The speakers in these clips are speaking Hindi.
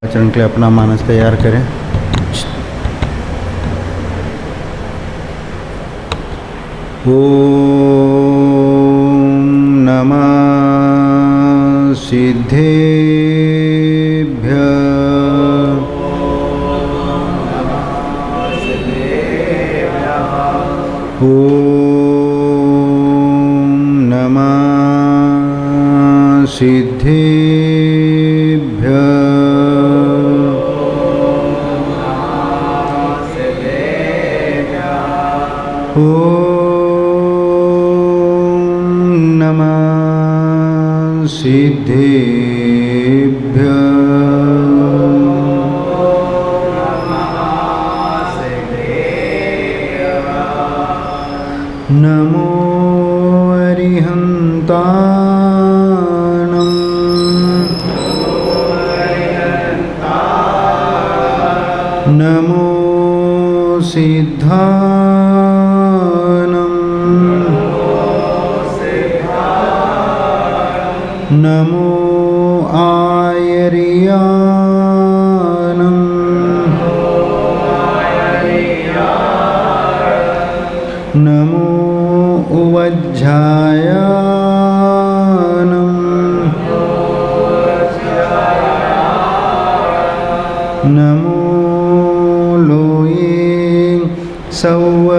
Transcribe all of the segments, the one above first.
आचरण के लिए अपना मानस तैयार करें। ओम नमः सिद्धेभ्यः। ओम नमः सिद्धेभ्यः। नमो अरिहन्ताणं नमो सिद्धानं नमो आयर्यानं नमो उवज्झायानं नमो लोये सौवसाहूनं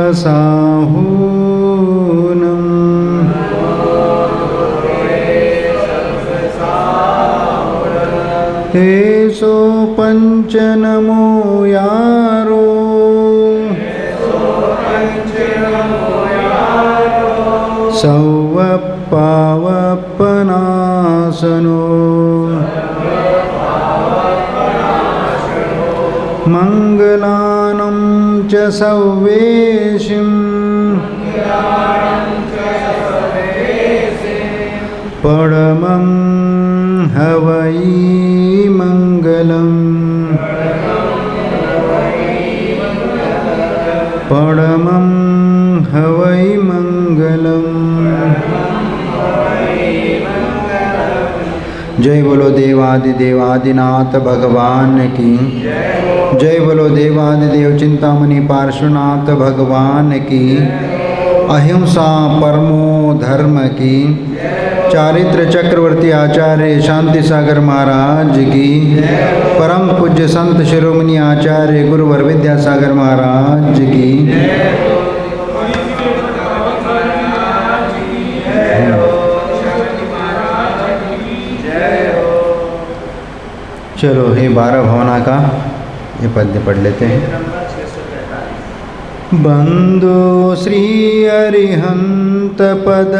तेसो पंच नमो यारो सौवपावपनासनो मंगलानं च सौवेशिं परमं हवै मंगलम् परमं हवै मंगलम्। जय बोलो देवादिदेवादिनाथ भगवान की जय बोलो देवादिदेव चिंतामणि पार्श्वनाथ भगवान की अहिंसा परमो धर्म की चारित्र चक्रवर्ती आचार्य शांति सागर महाराज की परम पूज्य संत शिरोमणि आचार्य गुरुवर विद्यासागर महाराज की चलो हे 12 भावना का ये पद्य पढ़ लेते हैं। बंदो श्री अरिहंत पद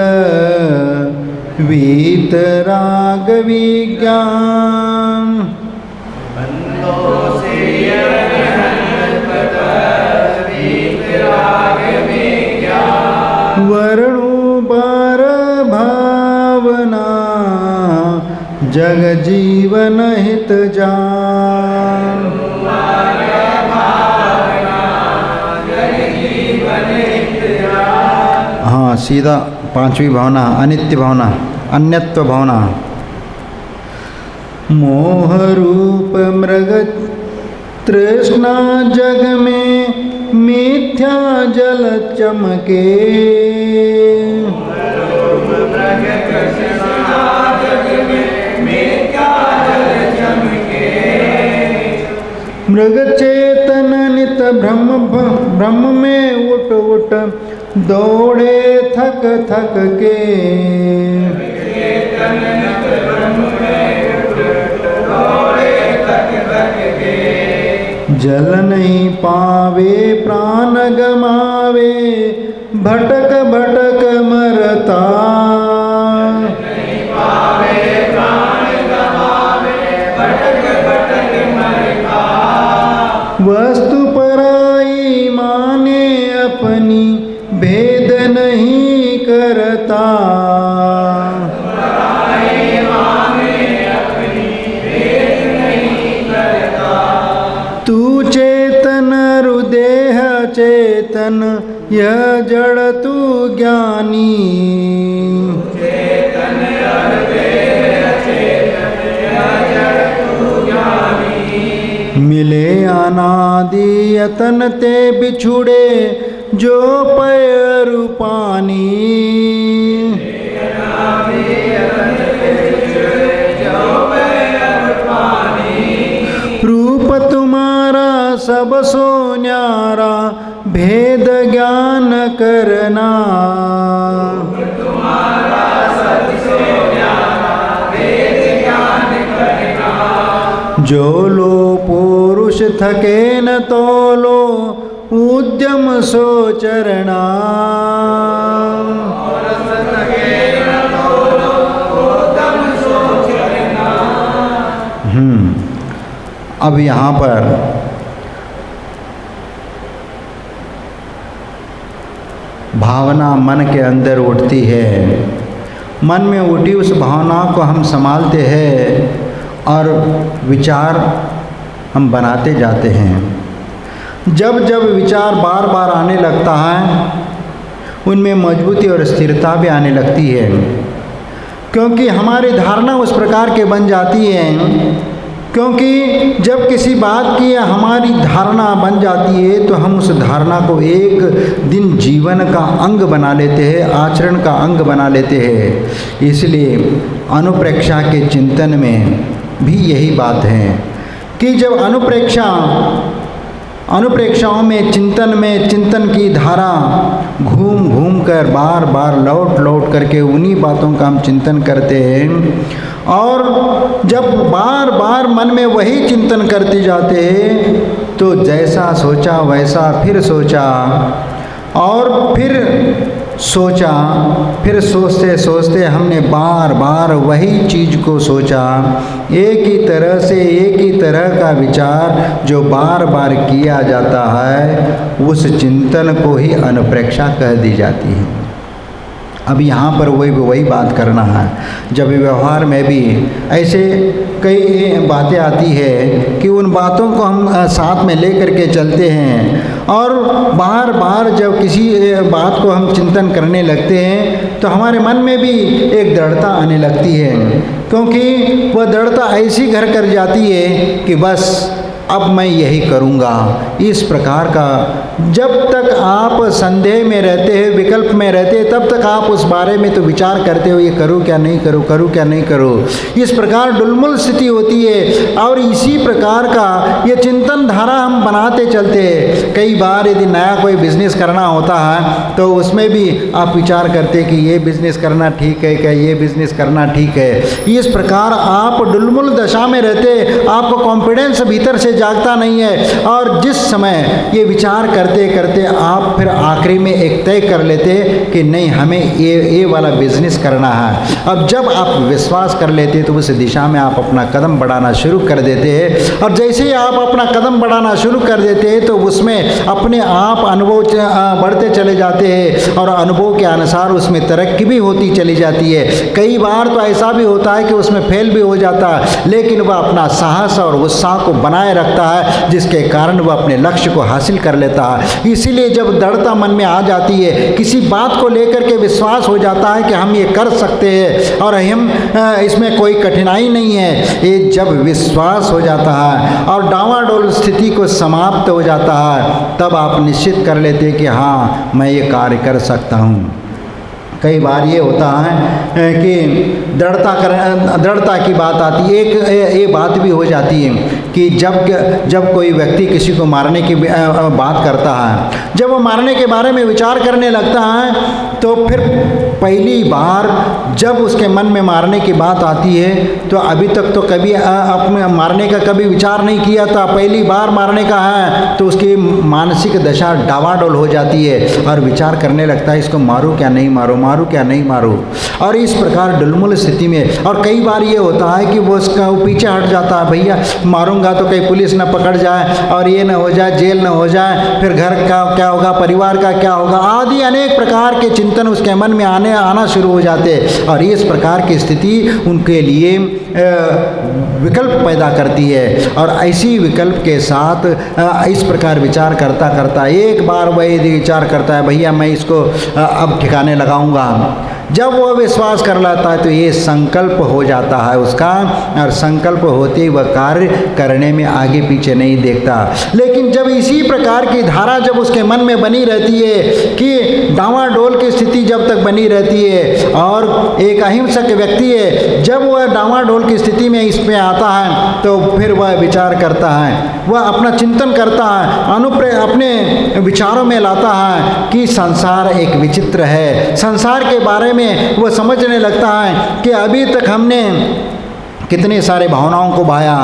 वीतराग विज्ञान वर्णो पार भावना जग जीवन हित जान। हाँ सीधा 5वीं भावना अनित्य भावना अन्यत्व भावना। मोह रूप मृग तृष्णा जग में मिथ्या जल चमके मृग चेतन नित ब्रह्म में उठ उठ दौड़े थक थक के जल नहीं पावे प्राण गमावे भटक भटक मरता। वस्तु पराई माने अपनी भेद नहीं करता। तू चेतन रुदेह चेतन यह जड़ तू ज्ञानी। मिले अनादि यतन ते बिछुड़े जो पैरु पानी। रूप तुम्हारा सब सो न्यारा भेद ज्ञान करना। जो लो पुरुष थके न तोलो उद्यम सो चरणा। अब यहाँ पर भावना मन के अंदर उठती है। मन में उठी उस भावना को हम संभालते हैं और विचार हम बनाते जाते हैं। जब जब विचार बार बार आने लगता है उनमें मजबूती और स्थिरता भी आने लगती है, क्योंकि हमारी धारणा उस प्रकार के बन जाती है। क्योंकि जब किसी बात की हमारी धारणा बन जाती है तो हम उस धारणा को एक दिन जीवन का अंग बना लेते हैं, आचरण का अंग बना लेते हैं। इसलिए अनुप्रेक्षा के चिंतन में भी यही बात है कि जब अनुप्रेक्षाओं में चिंतन की धारा घूम घूम कर बार बार लौट करके उन्हीं बातों का हम चिंतन करते हैं, और जब बार बार मन में वही चिंतन करते जाते हैं तो जैसा सोचा वैसा फिर सोचा और फिर सोचा, फिर सोचते सोचते हमने बार बार वही चीज़ को सोचा। एक ही तरह से एक ही तरह का विचार जो बार बार किया जाता है उस चिंतन को ही अनुप्रेक्षा कह दी जाती है। अब यहाँ पर वही बात करना है। जब व्यवहार में भी ऐसे कई बातें आती है कि उन बातों को हम साथ में ले करके चलते हैं और बार बार जब किसी बात को हम चिंतन करने लगते हैं तो हमारे मन में भी एक दृढ़ता आने लगती है, क्योंकि वह दृढ़ता ऐसी घर कर जाती है कि बस अब मैं यही करूँगा। इस प्रकार का जब तक आप संदेह में रहते हैं, विकल्प में रहते हैं, तब तक आप उस बारे में तो विचार करते हो ये करूँ क्या नहीं करूँ, करूँ क्या नहीं करूँ। इस प्रकार डुलमुल स्थिति होती है और इसी प्रकार का ये चिंतन धारा हम बनाते चलते हैं। कई बार यदि नया कोई बिजनेस करना होता है तो उसमें भी आप विचार करते कि ये बिजनेस करना ठीक है क्या, ये बिजनेस करना ठीक है। इस प्रकार आप डुलमुल दशा में रहते, आपको कॉन्फिडेंस भीतर से जागता नहीं है और जिस समय ये विचार करते करते आप फिर आखिरी में एक तय कर लेते कि नहीं हमें ये वाला बिजनेस करना है। अब जब आप विश्वास कर लेते तो उस दिशा में आप अपना कदम बढ़ाना शुरू कर देते हैं और जैसे ही आप अपना कदम बढ़ाना शुरू कर देते हैं तो उसमें अपने आप अनुभव बढ़ते चले जाते हैं और अनुभव के अनुसार उसमें तरक्की भी होती चली जाती है। कई बार तो ऐसा भी होता है कि उसमें फेल भी हो जाता है, लेकिन वह अपना साहस और उत्साह को बनाए रखता है जिसके कारण वह अपने लक्ष्य को हासिल कर लेता है। इसीलिए जब दृढ़ता मन में आ जाती है, किसी बात को लेकर के विश्वास हो जाता है कि हम ये कर सकते हैं और हम इसमें कोई कठिनाई नहीं है, ये जब विश्वास हो जाता है और डावाडोल स्थिति को समाप्त हो जाता है तब आप निश्चित कर लेते कि हाँ मैं ये कार्य कर सकता हूँ। कई बार ये होता है कि दृढ़ता की बात आती है। एक ये बात भी हो जाती है कि जब कोई व्यक्ति किसी को मारने की बात करता है, जब वो मारने के बारे में विचार करने लगता है तो फिर पहली बार जब उसके मन में मारने की बात आती है तो अभी तक तो कभी अपने मारने का कभी विचार नहीं किया था, पहली बार मारने का है तो उसकी मानसिक दशा डावाडोल हो जाती है और विचार करने लगता है इसको मारूं क्या नहीं मारूं, मारूं क्या नहीं मारूं। और इस प्रकार डुलमुल स्थिति में और कई बार ये होता है कि वो उसका पीछे हट जाता है, भैया मारूंगा तो कहीं पुलिस न पकड़ जाए और ये न हो जाए, जेल न हो जाए, फिर घर का क्या होगा, परिवार का क्या होगा, आदि अनेक प्रकार के चिंतन उसके मन में आना शुरू हो जाते हैं। और इस प्रकार की स्थिति उनके लिए विकल्प पैदा करती है और ऐसी विकल्प के साथ इस प्रकार विचार करता करता एक बार वह यदि विचार करता है भैया मैं इसको अब ठिकाने लगाऊंगा, जब वह विश्वास कर लेता है तो ये संकल्प हो जाता है उसका, और संकल्प होते ही वह कार्य करने में आगे पीछे नहीं देखता। लेकिन जब इसी प्रकार की धारा जब उसके मन में बनी रहती है कि डावाडोल की स्थिति जब तक बनी रहती है, और एक अहिंसक व्यक्ति है, जब वह डावाडोल की स्थिति में इसमें आता है तो फिर वह विचार करता है, वह अपना चिंतन करता है, अपने विचारों में लाता है कि संसार एक विचित्र है। संसार के बारे में वह समझने लगता है कि अभी तक हमने कितने सारे भावनाओं को भाया,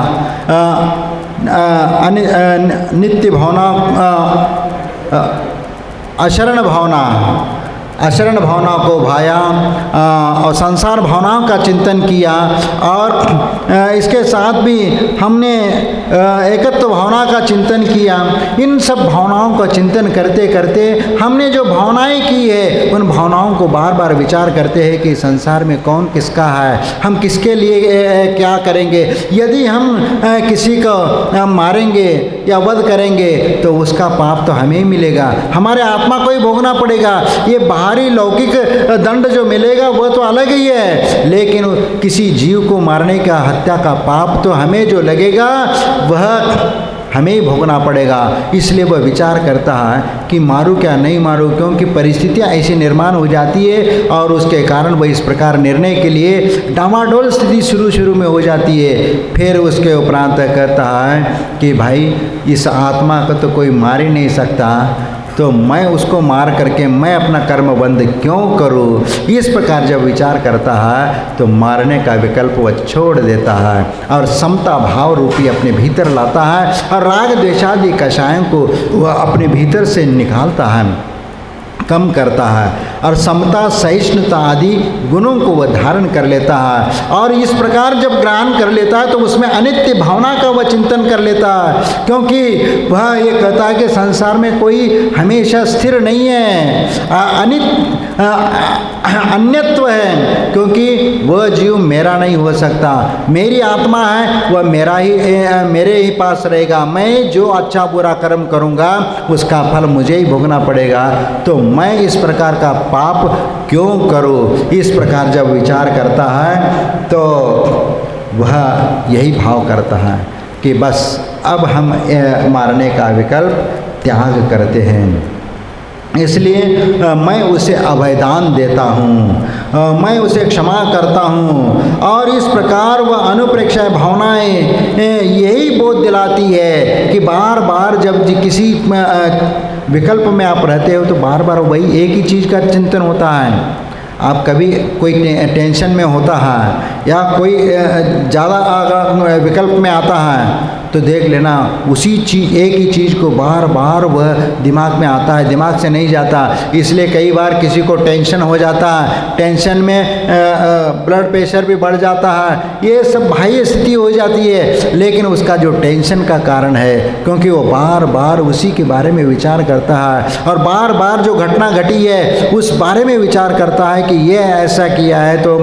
नित्य भावना, अशरण भावना को भाया, और संसार भावनाओं का चिंतन किया, और इसके साथ भी हमने एकत्व भावना का चिंतन किया। इन सब भावनाओं का चिंतन करते करते हमने जो भावनाएं की है उन भावनाओं को बार बार विचार करते हैं कि संसार में कौन किसका है, हम किसके लिए क्या करेंगे। यदि हम किसी को मारेंगे या वध करेंगे तो उसका पाप तो हमें ही मिलेगा, हमारे आत्मा को ही भोगना पड़ेगा। ये बाहरी लौकिक दंड जो मिलेगा वह तो अलग ही है, लेकिन किसी जीव को मारने का, हत्या का पाप तो हमें जो लगेगा वह हमें ही भोगना पड़ेगा। इसलिए वह विचार करता है कि मारूं क्या नहीं मारूं, क्योंकि परिस्थितियां ऐसी निर्माण हो जाती है और उसके कारण वह इस प्रकार निर्णय के लिए डामाडोल स्थिति शुरू में हो जाती है। फिर उसके उपरांत कहता है कि भाई इस आत्मा को तो कोई मार ही नहीं सकता, तो मैं उसको मार करके मैं अपना कर्म बंद क्यों करूं। इस प्रकार जब विचार करता है तो मारने का विकल्प वह छोड़ देता है और समता भाव रूपी अपने भीतर लाता है, और राग द्वेषादि कषायों को वह अपने भीतर से निकालता है, कम करता है, और समता सहिष्णुता आदि गुणों को वह धारण कर लेता है। और इस प्रकार जब ग्रहण कर लेता है तो उसमें अनित्य भावना का वह चिंतन कर लेता है, क्योंकि वह ये कहता है कि संसार में कोई हमेशा स्थिर नहीं है, अन्यत्व है, क्योंकि वह जीव मेरा नहीं हो सकता, मेरी आत्मा है वह मेरे ही पास रहेगा, मैं जो अच्छा बुरा कर्म करूँगा उसका फल मुझे ही भोगना पड़ेगा, तो मैं इस प्रकार का पाप क्यों करूं। इस प्रकार जब विचार करता है तो वह यही भाव करता है कि बस अब हम मारने का विकल्प त्याग करते हैं, इसलिए मैं उसे अभयदान देता हूँ, मैं उसे क्षमा करता हूँ। और इस प्रकार वह अनुप्रेक्षा भावनाएं यही बोध दिलाती है कि बार बार जब किसी विकल्प में आप रहते हो तो बार बार वही एक ही चीज़ का चिंतन होता है। आप कभी कोई टेंशन में होता है या कोई ज़्यादा विकल्प में आता है तो देख लेना उसी एक ही चीज़ को बार बार वह दिमाग में आता है, दिमाग से नहीं जाता। इसलिए कई बार किसी को टेंशन हो जाता है, टेंशन में ब्लड प्रेशर भी बढ़ जाता है, ये सब बाह्य स्थिति हो जाती है, लेकिन उसका जो टेंशन का कारण है क्योंकि वो बार बार उसी के बारे में विचार करता है और बार बार जो घटना घटी है उस बारे में विचार करता है कि ये ऐसा किया है तो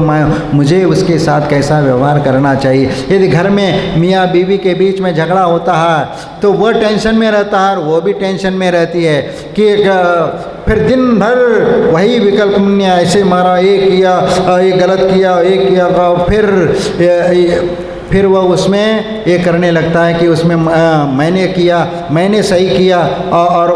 मुझे उसके साथ कैसा व्यवहार करना चाहिए। यदि घर में मियाँ बीवी के बीच में झगड़ा होता है तो वह टेंशन में रहता है और वो भी टेंशन में रहती है कि फिर दिन भर वही विकल्प ने ऐसे मारा, ये किया, ये गलत किया, ये किया, फिर वह उसमें ये करने लगता है कि उसमें मैंने किया, मैंने सही किया और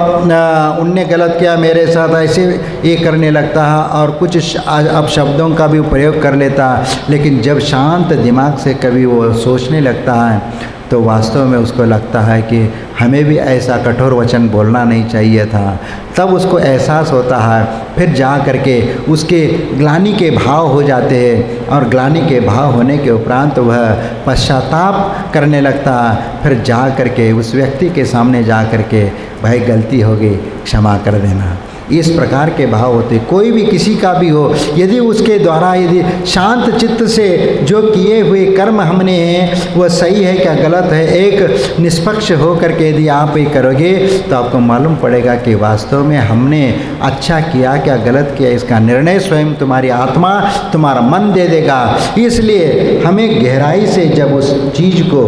उनने गलत किया मेरे साथ, ऐसे ये करने लगता है और कुछ अपशब्दों का भी प्रयोग कर लेता है। लेकिन जब शांत दिमाग से कभी वो सोचने लगता है तो वास्तव में उसको लगता है कि हमें भी ऐसा कठोर वचन बोलना नहीं चाहिए था। तब उसको एहसास होता है, फिर जा करके उसके ग्लानि के भाव हो जाते हैं और ग्लानि के भाव होने के उपरांत वह पश्चाताप करने लगता है। फिर जा करके उस व्यक्ति के सामने जा करके भाई गलती हो गई, क्षमा कर देना, इस प्रकार के भाव होते। कोई भी किसी का भी हो, यदि उसके द्वारा यदि शांत चित्त से जो किए हुए कर्म हमने हैं वह सही है क्या गलत है, एक निष्पक्ष हो करके यदि आप ये करोगे तो आपको मालूम पड़ेगा कि वास्तव में हमने अच्छा किया क्या गलत किया, इसका निर्णय स्वयं तुम्हारी आत्मा, तुम्हारा मन दे देगा। इसलिए हमें गहराई से जब उस चीज़ को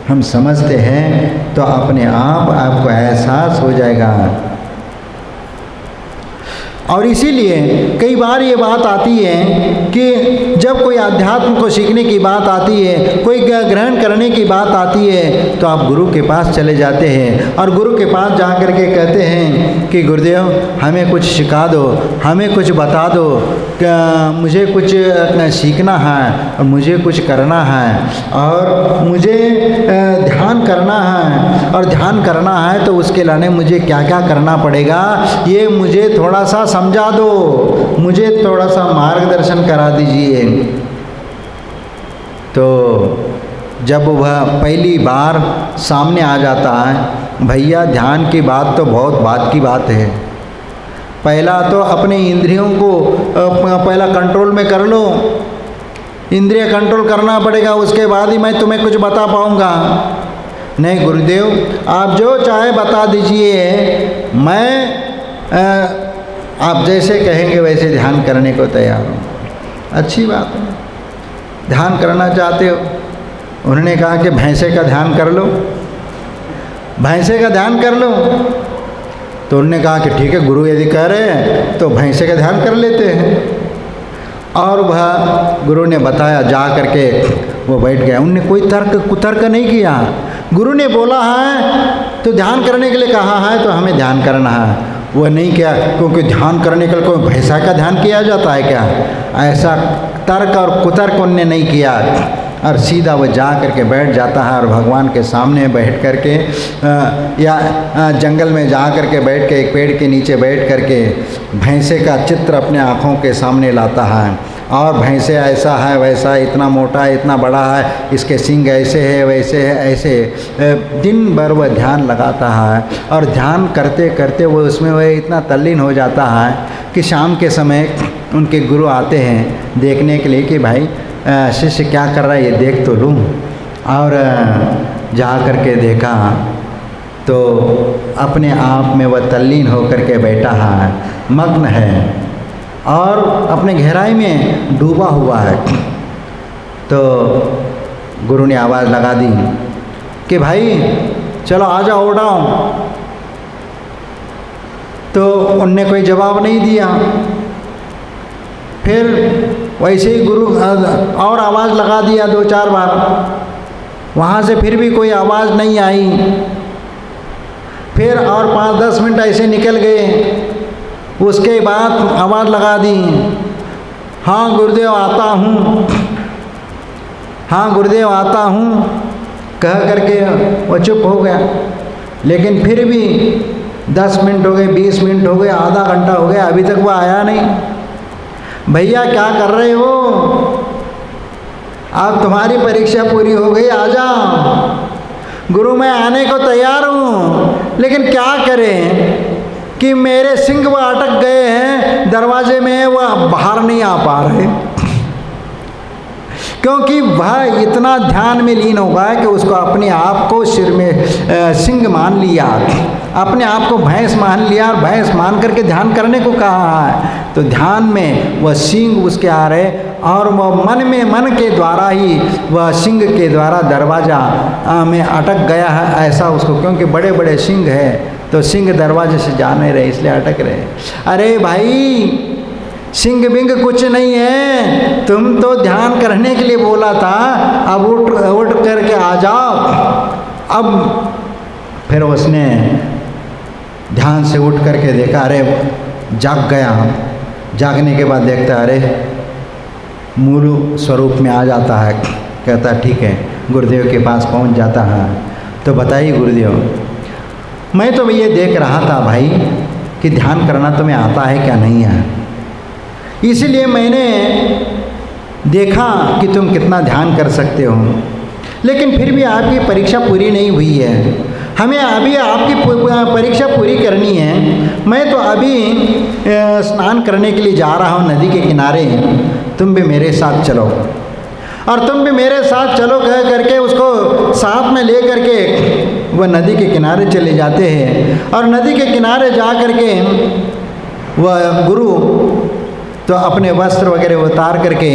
हम समझते हैं तो अपने आप आपको एहसास हो जाएगा। और इसीलिए कई बार ये बात आती है कि जब कोई अध्यात्म को सीखने की बात आती है, कोई ग्रहण करने की बात आती है, तो आप गुरु के पास चले जाते हैं और गुरु के पास जा कर के कहते हैं कि गुरुदेव हमें कुछ सिखा दो, हमें कुछ बता दो, मुझे कुछ सीखना है और मुझे कुछ करना है और मुझे ध्यान करना है, और ध्यान करना है तो उसके लिए मुझे क्या क्या करना पड़ेगा ये मुझे थोड़ा सा समझा दो, मुझे थोड़ा सा मार्गदर्शन करा दीजिए। तो जब वह पहली बार सामने आ जाता है, भैया ध्यान की बात तो बहुत बात की बात है, पहला तो अपने इंद्रियों को पहला कंट्रोल में कर लो, इंद्रिय कंट्रोल करना पड़ेगा, उसके बाद ही मैं तुम्हें कुछ बता पाऊँगा। नहीं गुरुदेव आप जो चाहे बता दीजिए, मैं आप जैसे कहेंगे वैसे ध्यान करने को तैयार हूँ। अच्छी बात है, ध्यान करना चाहते हो। उन्होंने कहा कि भैंसे का ध्यान कर लो, भैंसे का ध्यान कर लो। तो उन्होंने कहा कि ठीक है गुरु यदि कह रहे हैं तो भैंसे का ध्यान कर लेते हैं। और वह गुरु ने बताया, जा करके वो बैठ गया। उनने कोई तर्क कुतर्क नहीं किया। गुरु ने बोला है तो ध्यान करने के लिए कहा है तो हमें ध्यान करना है, वह नहीं किया। क्योंकि ध्यान करने के लिए कोई भैंसा का ध्यान किया जाता है क्या? ऐसा तर्क और कुतर्क उनने नहीं किया और सीधा वो जा करके बैठ जाता है और भगवान के सामने बैठ करके या जंगल में जा करके बैठ के एक पेड़ के नीचे बैठ करके भैंसे का चित्र अपने आँखों के सामने लाता है। और भैंसे ऐसा है वैसा है, इतना मोटा है इतना बड़ा है, इसके सींग ऐसे है वैसे है ऐसे। दिन भर वह ध्यान लगाता है और ध्यान करते करते वो उसमें वह इतना तल्लीन हो जाता है कि शाम के समय उनके गुरु आते हैं देखने के लिए कि भाई शिष्य क्या कर रहा है ये देख तो लूँ। और जा कर के देखा तो अपने आप में वह तल्लीन होकर के बैठा है, मग्न है और अपने गहराई में डूबा हुआ है। तो गुरु ने आवाज़ लगा दी कि भाई चलो आ जाओ उड़ाओ। तो उनने कोई जवाब नहीं दिया। फिर वैसे ही गुरु और आवाज़ लगा दिया 2-4 बार, वहाँ से फिर भी कोई आवाज़ नहीं आई। फिर और 5-10 मिनट ऐसे निकल गए। उसके बाद आवाज़ लगा दी, हाँ गुरुदेव आता हूँ, हाँ गुरुदेव आता हूँ कह करके वो चुप हो गया। लेकिन फिर भी 10 मिनट हो गए, 20 मिनट हो गए, आधा घंटा हो गया, अभी तक वो आया नहीं। भैया क्या कर रहे हो? अब तुम्हारी परीक्षा पूरी हो गई, आ जाओ। गुरु मैं आने को तैयार हूँ, लेकिन क्या करें कि मेरे सिंह वह अटक गए हैं दरवाजे में, वह बाहर नहीं आ पा रहे। क्योंकि वह इतना ध्यान में लीन हो गया कि उसको अपने आप को सिर में सिंह मान लिया, अपने आप को भैंस मान लिया और भैंस मान करके ध्यान करने को कहा है। तो ध्यान में वह सिंह उसके आ रहे और वह मन में मन के द्वारा ही वह सिंह के द्वारा दरवाज़ा में अटक गया है ऐसा उसको। क्योंकि बड़े बड़े सिंह है तो सिंह दरवाजे से जा नहीं रहे इसलिए अटक रहे। अरे भाई सिंह बिंग कुछ नहीं है, तुम तो ध्यान करने के लिए बोला था, अब उठ करके आ जाओ। अब फिर उसने ध्यान से उठ करके देखा, अरे जाग गया। जागने के बाद देखता अरे मूल स्वरूप में आ जाता है। कहता ठीक है, गुरुदेव के पास पहुंच जाता है। तो बताइए गुरुदेव, मैं तो ये देख रहा था भाई कि ध्यान करना तुम्हें आता है क्या नहीं है, इसलिए मैंने देखा कि तुम कितना ध्यान कर सकते हो। लेकिन फिर भी आपकी परीक्षा पूरी नहीं हुई है, हमें अभी आपकी परीक्षा पूरी करनी है। मैं तो अभी स्नान करने के लिए जा रहा हूँ नदी के किनारे, तुम भी मेरे साथ चलो। और तुम भी मेरे साथ चलो कह करके उसको साथ में ले करके वह नदी के किनारे चले जाते हैं। और नदी के किनारे जा करके वह गुरु तो अपने वस्त्र वगैरह उतार करके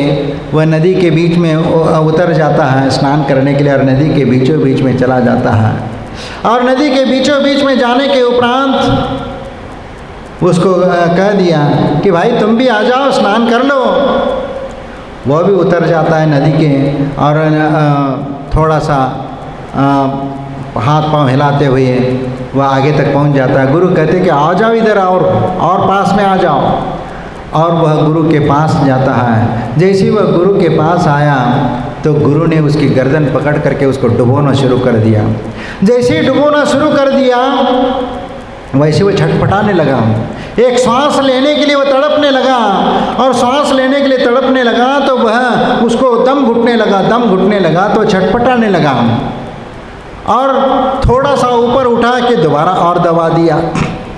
वह नदी के बीच में उतर जाता है स्नान करने के लिए, और नदी के बीचों बीच में चला जाता है। और नदी के बीचों बीच में जाने के उपरांत उसको कह दिया कि भाई तुम भी आ जाओ, स्नान कर लो। वह भी उतर जाता है नदी के और थोड़ा सा हाथ पांव हिलाते हुए वह आगे तक पहुंच जाता है। गुरु कहते कि आ जाओ इधर और पास में आ जाओ। और वह गुरु के पास जाता है। जैसे ही वह गुरु के पास आया तो गुरु ने उसकी गर्दन पकड़ करके उसको डुबोना शुरू कर दिया। जैसे ही डुबोना शुरू कर दिया वैसे वो छटपटाने लगा। एक सांस लेने के लिए वो तड़पने लगा और सांस लेने के लिए तड़पने लगा तो वह उसको दम घुटने लगा तो छटपटाने लगा और थोड़ा सा ऊपर उठा के दोबारा और दबा दिया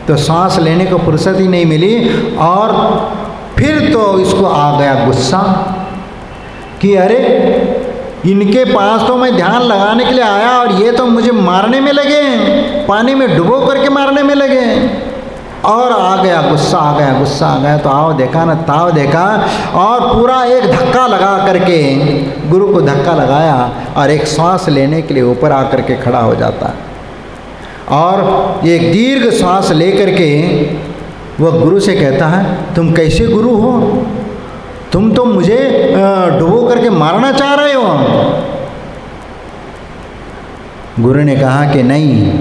तो सांस लेने को फुर्सत ही नहीं मिली। और फिर तो इसको आ गया गुस्सा कि अरे इनके पास तो मैं ध्यान लगाने के लिए आया और ये तो मुझे मारने में लगे, पानी में डुबो करके मारने में लगे। और आ गया गुस्सा। तो आओ देखा न ताव देखा और पूरा एक धक्का लगा करके गुरु को धक्का लगाया और एक सांस लेने के लिए ऊपर आकर के खड़ा हो जाता है और एक दीर्घ सांस लेकर के वह गुरु से कहता है, तुम कैसे गुरु हो? तुम तो मुझे डुबो करके मारना चाह रहे हो। गुरु ने कहा कि नहीं,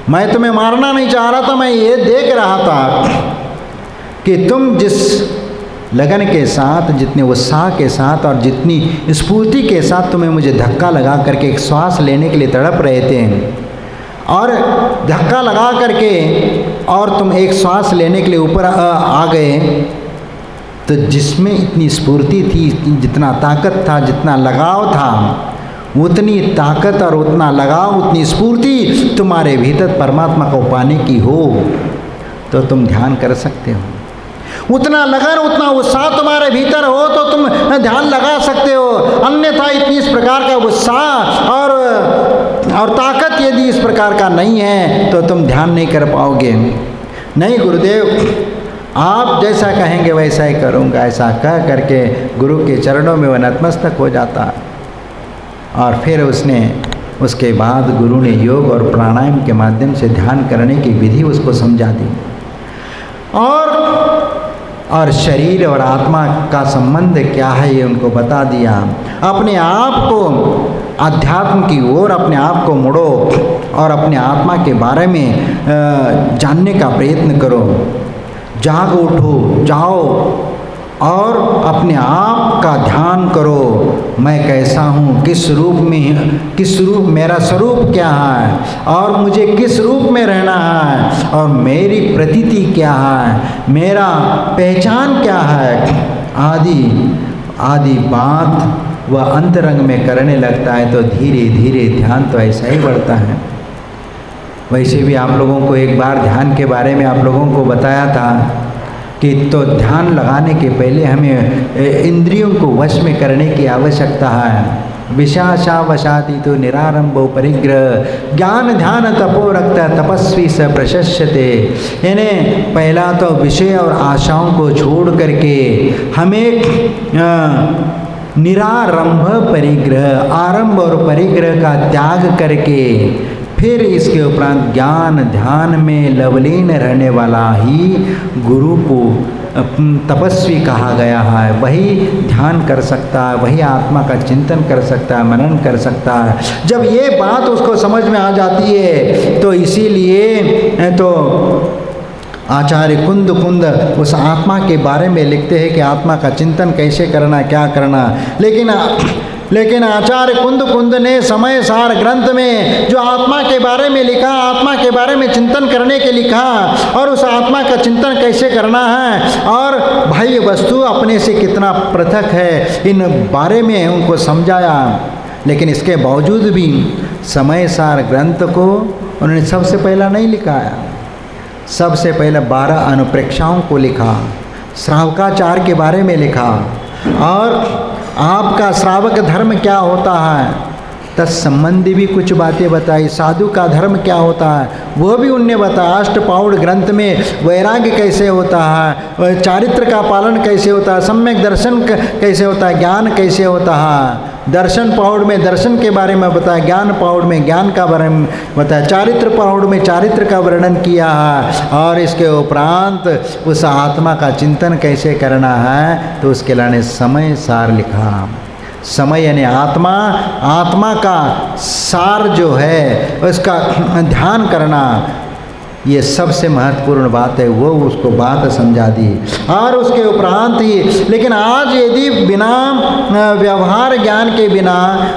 मैं तुम्हें मारना नहीं चाह रहा था, मैं ये देख रहा था कि तुम जिस लगन के साथ, जितने उत्साह के साथ और जितनी स्फूर्ति के साथ तुम्हें मुझे धक्का लगा करके एक श्वास लेने के लिए तड़प रहे थे और धक्का लगा करके और तुम एक श्वास लेने के लिए ऊपर आ गए, तो जिसमें इतनी स्फूर्ति थी, जितना ताकत था, जितना लगाव था, उतनी ताकत और उतना लगाव, उतनी स्फूर्ति तुम्हारे भीतर परमात्मा को पाने की हो तो तुम ध्यान कर सकते हो। उतना लगन, उतना उत्साह तुम्हारे भीतर हो तो तुम ध्यान लगा सकते हो। अन्यथा इतनी इस प्रकार का उत्साह और ताकत यदि इस प्रकार का नहीं है तो तुम ध्यान नहीं कर पाओगे। नहीं गुरुदेव, आप जैसा कहेंगे वैसा ही करूँगा, ऐसा कह करके गुरु के चरणों में वह नतमस्तक हो जाता। और फिर उसके बाद गुरु ने योग और प्राणायाम के माध्यम से ध्यान करने की विधि उसको समझा दी और शरीर और आत्मा का संबंध क्या है ये उनको बता दिया। अपने आप को अध्यात्म की ओर अपने आप को मुड़ो और अपने आत्मा के बारे में जानने का प्रयत्न करो। जाग उठो, जाओ और अपने आप का ध्यान करो। मैं कैसा हूँ, किस रूप मेरा स्वरूप क्या है और मुझे किस रूप में रहना है और मेरी प्रतीति क्या है, मेरा पहचान क्या है, आदि बात वह अंतरंग में करने लगता है तो धीरे धीरे ध्यान तो ऐसा ही बढ़ता है। वैसे भी आप लोगों को एक बार ध्यान के बारे में आप लोगों को बताया था कि तो ध्यान लगाने के पहले हमें इंद्रियों को वश में करने की आवश्यकता है। विशाशा वशाति तो निरारंभो परिग्रह ज्ञान ध्यान तपो रखता तपस्वी स प्रशस्यते। यानी पहला तो विषय और आशाओं को छोड़ करके हमें निरारंभ परिग्रह, आरंभ और परिग्रह का त्याग करके फिर इसके उपरांत ज्ञान ध्यान में लवलीन रहने वाला ही गुरु को तपस्वी कहा गया है। वही ध्यान कर सकता है, वही आत्मा का चिंतन कर सकता है, मनन कर सकता है। जब ये बात उसको समझ में आ जाती है तो इसीलिए तो आचार्य कुंद उस आत्मा के बारे में लिखते हैं कि आत्मा का चिंतन कैसे करना, क्या करना। लेकिन आचार्य कुंद ने समय सार ग्रंथ में जो आत्मा के बारे में लिखा, आत्मा के बारे में चिंतन करने के लिखा और उस आत्मा का चिंतन कैसे करना है और भाई वस्तु अपने से कितना पृथक है, इन बारे में उनको समझाया। लेकिन इसके बावजूद भी समय सार ग्रंथ को उन्होंने सबसे पहला नहीं लिखाया। सबसे पहले 12 अनुप्रेक्षाओं को लिखा, श्रावकाचार के बारे में लिखा और आपका श्रावक धर्म क्या होता है तत्संबंधी भी कुछ बातें बताई। साधु का धर्म क्या होता है वो भी उनने बताया। अष्टपाउड ग्रंथ में वैराग्य कैसे होता है, चारित्र का पालन कैसे होता है, सम्यक दर्शन कैसे होता है, ज्ञान कैसे होता है, दर्शन पौड़ में दर्शन के बारे में बताया, ज्ञान पौड़ में ज्ञान का बारे में बताया, चारित्र पौड़ में चारित्र का वर्णन किया है। और इसके उपरांत उस आत्मा का चिंतन कैसे करना है तो उसके लिए समय सार लिखा। समय यानी आत्मा, आत्मा का सार जो है उसका ध्यान करना, ये सबसे महत्वपूर्ण बात है। वो उसको बात समझा दी और उसके उपरांत ही, लेकिन आज यदि बिना व्यवहार ज्ञान के, बिना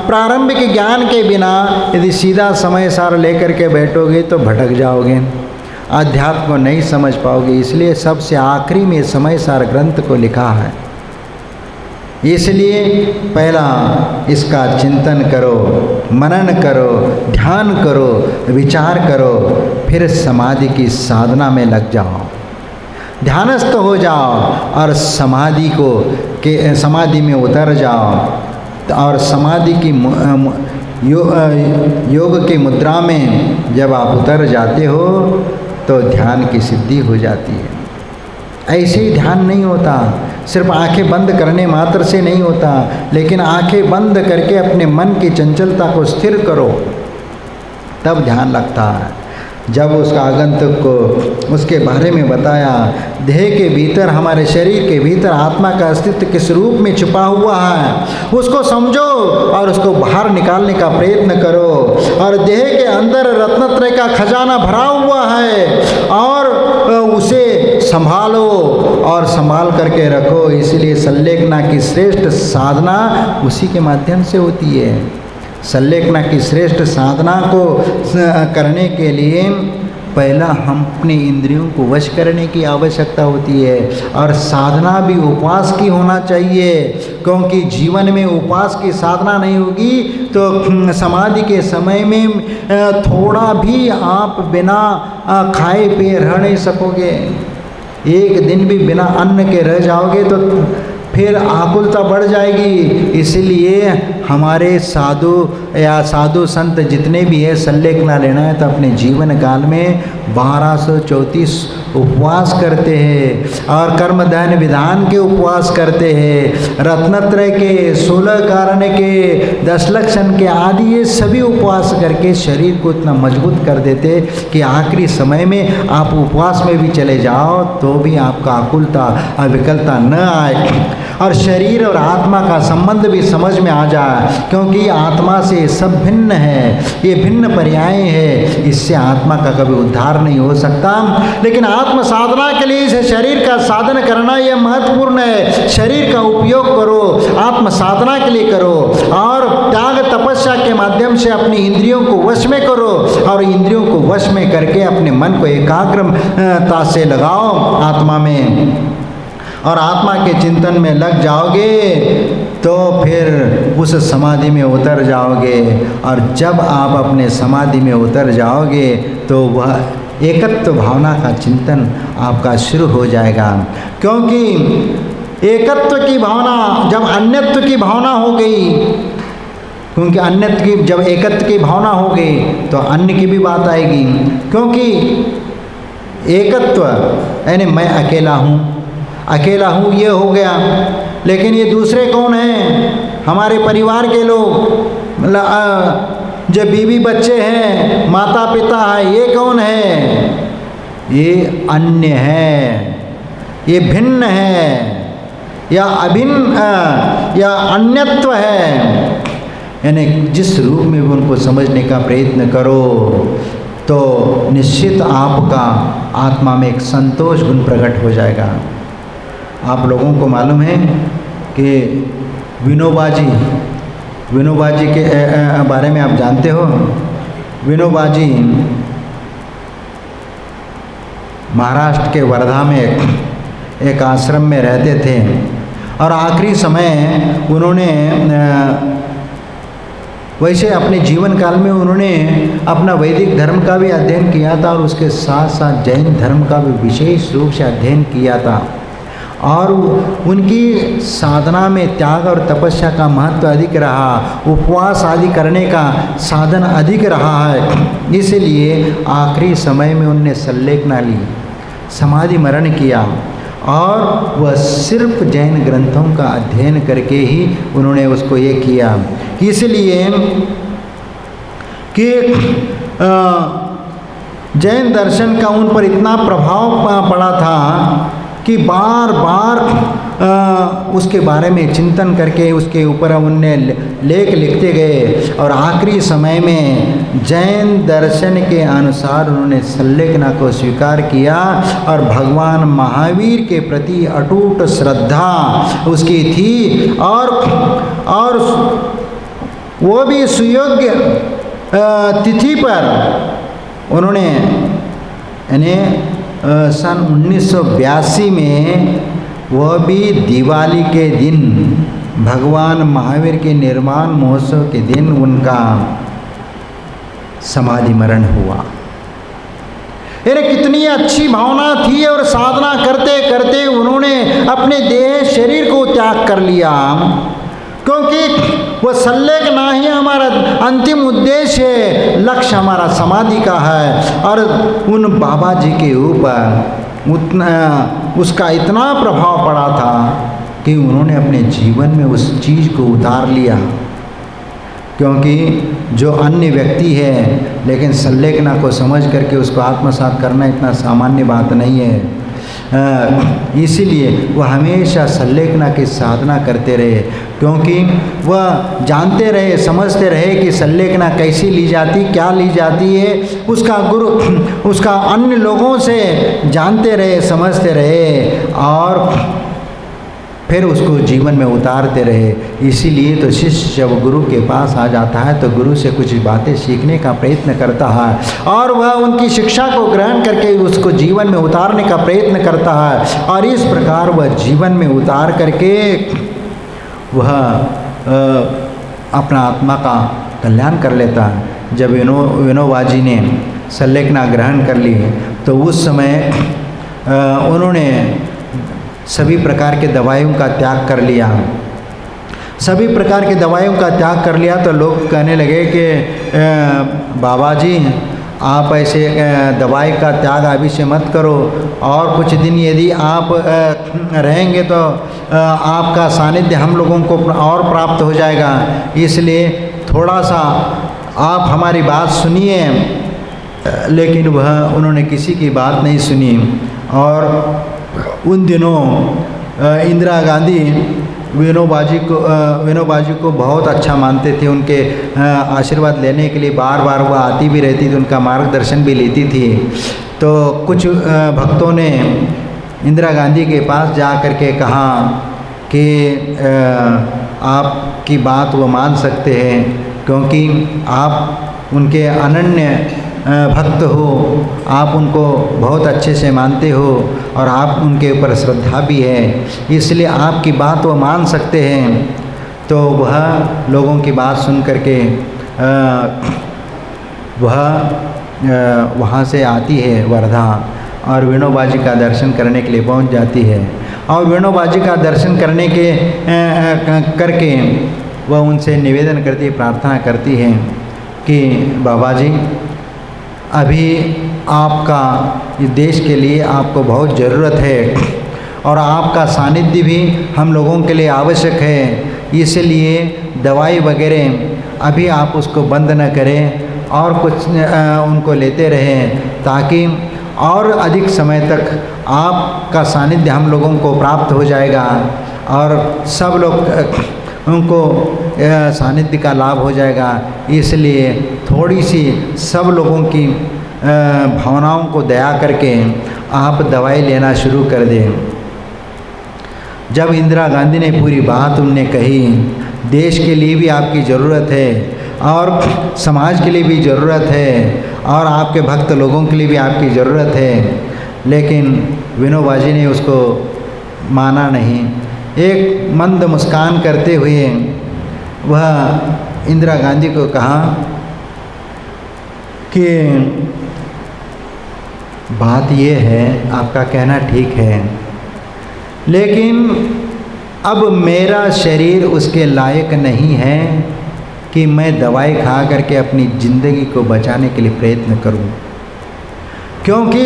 प्रारंभिक ज्ञान के बिना यदि सीधा समय सार लेकर के बैठोगे तो भटक जाओगे, अध्यात्म को नहीं समझ पाओगे। इसलिए सबसे आखिरी में समय सार ग्रंथ को लिखा है। इसलिए पहला इसका चिंतन करो, मनन करो, ध्यान करो, विचार करो, फिर समाधि की साधना में लग जाओ, ध्यानस्थ हो जाओ और समाधि में उतर जाओ। और समाधि की योग की मुद्रा में जब आप उतर जाते हो तो ध्यान की सिद्धि हो जाती है। ऐसे ही ध्यान नहीं होता, सिर्फ आंखें बंद करने मात्र से नहीं होता, लेकिन आंखें बंद करके अपने मन की चंचलता को स्थिर करो, तब ध्यान लगता है। जब उसका आगंतुक को उसके बारे में बताया, देह के भीतर, हमारे शरीर के भीतर आत्मा का अस्तित्व किस रूप में छुपा हुआ है उसको समझो और उसको बाहर निकालने का प्रयत्न करो। और देह के अंदर रत्नत्रय का खजाना भरा हुआ है और उसे संभालो और संभाल करके रखो। इसलिए संलेखना की श्रेष्ठ साधना उसी के माध्यम से होती है। संलेखना की श्रेष्ठ साधना को करने के लिए पहला हम अपने इंद्रियों को वश करने की आवश्यकता होती है। और साधना भी उपवास की होना चाहिए, क्योंकि जीवन में उपवास की साधना नहीं होगी तो समाधि के समय में थोड़ा भी आप बिना खाए पिए रह नहीं सकोगे। एक दिन भी बिना अन्न के रह जाओगे तो फिर आकुलता बढ़ जाएगी। इसलिए हमारे साधु संत जितने भी है, संलेखना लेना है तो अपने जीवन काल में 1234 उपवास करते हैं और कर्म ध्यान विधान के उपवास करते हैं, रत्नत्रय के, 16 कारण के, 10 लक्षण के आदि, ये सभी उपवास करके शरीर को इतना मजबूत कर देते कि आखिरी समय में आप उपवास में भी चले जाओ तो भी आपका आकुलता अविकलता न आए और शरीर और आत्मा का संबंध भी समझ में आ जाए, क्योंकि आत्मा से सब भिन्न है, ये भिन्न पर्याय है। इससे आत्मा का कभी उद्धार नहीं हो सकता। लेकिन आत्म साधना के लिए इस शरीर का साधन करना यह महत्वपूर्ण है। शरीर का उपयोग करो, आत्म साधना के लिए करो और त्याग तपस्या के माध्यम से अपनी इंद्रियों को वश में करो और इंद्रियों को वश में करके अपने मन को एकाग्रता से लगाओ आत्मा में और आत्मा के चिंतन में लग जाओगे तो फिर उस समाधि में उतर जाओगे। और जब आप अपने समाधि में उतर जाओगे तो वह एकत्व भावना का चिंतन आपका शुरू हो जाएगा, क्योंकि एकत्व की भावना जब अन्यत्व की भावना हो गई, क्योंकि अन्यत्व की जब एकत्व की भावना हो गई तो अन्य की भी बात आएगी, क्योंकि एकत्व यानी मैं अकेला हूँ ये हो गया, लेकिन ये दूसरे कौन हैं? हमारे परिवार के लोग, जो बीवी बच्चे हैं, माता पिता है, ये कौन है? ये अन्य है, ये भिन्न है या अभिन्न या अन्यत्व है। यानी जिस रूप में भी उनको समझने का प्रयत्न करो तो निश्चित आपका आत्मा में एक संतोष गुण प्रकट हो जाएगा। आप लोगों को मालूम है कि विनोबा जी के बारे में आप जानते हो। विनोबा जी महाराष्ट्र के वर्धा में एक आश्रम में रहते थे और आखिरी समय उन्होंने वैसे अपने जीवन काल में उन्होंने अपना वैदिक धर्म का भी अध्ययन किया था और उसके साथ साथ जैन धर्म का भी विशेष रूप से अध्ययन किया था। और उनकी साधना में त्याग और तपस्या का महत्व अधिक रहा, उपवास आदि करने का साधन अधिक रहा है। इसलिए आखिरी समय में उनने संलेखना ली, समाधि मरण किया और वह सिर्फ जैन ग्रंथों का अध्ययन करके ही उन्होंने उसको ये किया। इसलिए कि जैन दर्शन का उन पर इतना प्रभाव पड़ा था कि बार बार उसके बारे में चिंतन करके उसके ऊपर उनने लेख लिखते गए और आखिरी समय में जैन दर्शन के अनुसार उन्होंने संलेखना को स्वीकार किया और भगवान महावीर के प्रति अटूट श्रद्धा उसकी थी और वो भी सुयोग्य तिथि पर उन्होंने यानी सन 1982 में वह भी दिवाली के दिन भगवान महावीर के निर्वाण महोत्सव के दिन उनका समाधि मरण हुआ। अरे कितनी अच्छी भावना थी और साधना करते करते उन्होंने अपने देह शरीर को त्याग कर लिया, क्योंकि वह संलेखना ही हमारा अंतिम उद्देश्य है, लक्ष्य हमारा समाधि का है। और उन बाबा जी के ऊपर उसका इतना प्रभाव पड़ा था कि उन्होंने अपने जीवन में उस चीज़ को उतार लिया। क्योंकि जो अन्य व्यक्ति है लेकिन संलेखना को समझ करके उसको आत्मसात करना इतना सामान्य बात नहीं है, इसीलिए वह हमेशा संलेखना की साधना करते रहे, क्योंकि वह जानते रहे समझते रहे कि संलेखना कैसी ली जाती क्या ली जाती है, उसका गुरु उसका अन्य लोगों से जानते रहे समझते रहे और फिर उसको जीवन में उतारते रहे। इसीलिए तो शिष्य जब गुरु के पास आ जाता है तो गुरु से कुछ बातें सीखने का प्रयत्न करता है और वह उनकी शिक्षा को ग्रहण करके उसको जीवन में उतारने का प्रयत्न करता है और इस प्रकार वह जीवन में उतार करके वह अपना आत्मा का कल्याण कर लेता है। जब विनोबा जी ने संलेखना ग्रहण कर ली तो उस समय उन्होंने सभी प्रकार के दवाइयों का त्याग कर लिया। सभी प्रकार की दवाइयों का त्याग कर लिया तो लोग कहने लगे कि बाबा जी आप ऐसे दवाई का त्याग अभी से मत करो, और कुछ दिन यदि आप रहेंगे तो आपका सानिध्य हम लोगों को और प्राप्त हो जाएगा, इसलिए थोड़ा सा आप हमारी बात सुनिए। लेकिन वह उन्होंने किसी की बात नहीं सुनी और उन दिनों इंदिरा गांधी विनोबा जी को बहुत अच्छा मानते थे। उनके आशीर्वाद लेने के लिए बार बार वह आती भी रहती थी, उनका मार्गदर्शन भी लेती थी। तो कुछ भक्तों ने इंदिरा गांधी के पास जा कर के कहा कि आपकी बात वो मान सकते हैं क्योंकि आप उनके अनन्य भक्त हो, आप उनको बहुत अच्छे से मानते हो और आप उनके ऊपर श्रद्धा भी है, इसलिए आपकी बात वो मान सकते हैं। तो वह लोगों की बात सुन करके वह वहाँ से आती है वर्धा और विनोबा जी का दर्शन करने के लिए पहुँच जाती है और विनोबा जी का दर्शन करने के करके वह उनसे निवेदन करती है, प्रार्थना करती है कि बाबा जी अभी आपका इस देश के लिए आपको बहुत ज़रूरत है और आपका सानिध्य भी हम लोगों के लिए आवश्यक है, इसलिए दवाई वगैरह अभी आप उसको बंद न करें और कुछ उनको लेते रहें ताकि और अधिक समय तक आपका सानिध्य हम लोगों को प्राप्त हो जाएगा और सब लोग उनको सानिध्य का लाभ हो जाएगा। इसलिए थोड़ी सी सब लोगों की भावनाओं को दया करके आप दवाई लेना शुरू कर दें। जब इंदिरा गांधी ने पूरी बात उनने कही, देश के लिए भी आपकी ज़रूरत है और समाज के लिए भी ज़रूरत है और आपके भक्त लोगों के लिए भी आपकी ज़रूरत है, लेकिन विनोबा जी ने उसको माना नहीं। एक मंद मुस्कान करते हुए वह इंदिरा गांधी को कहा कि बात ये है, आपका कहना ठीक है, लेकिन अब मेरा शरीर उसके लायक नहीं है कि मैं दवाई खा करके अपनी ज़िंदगी को बचाने के लिए प्रयत्न करूं। क्योंकि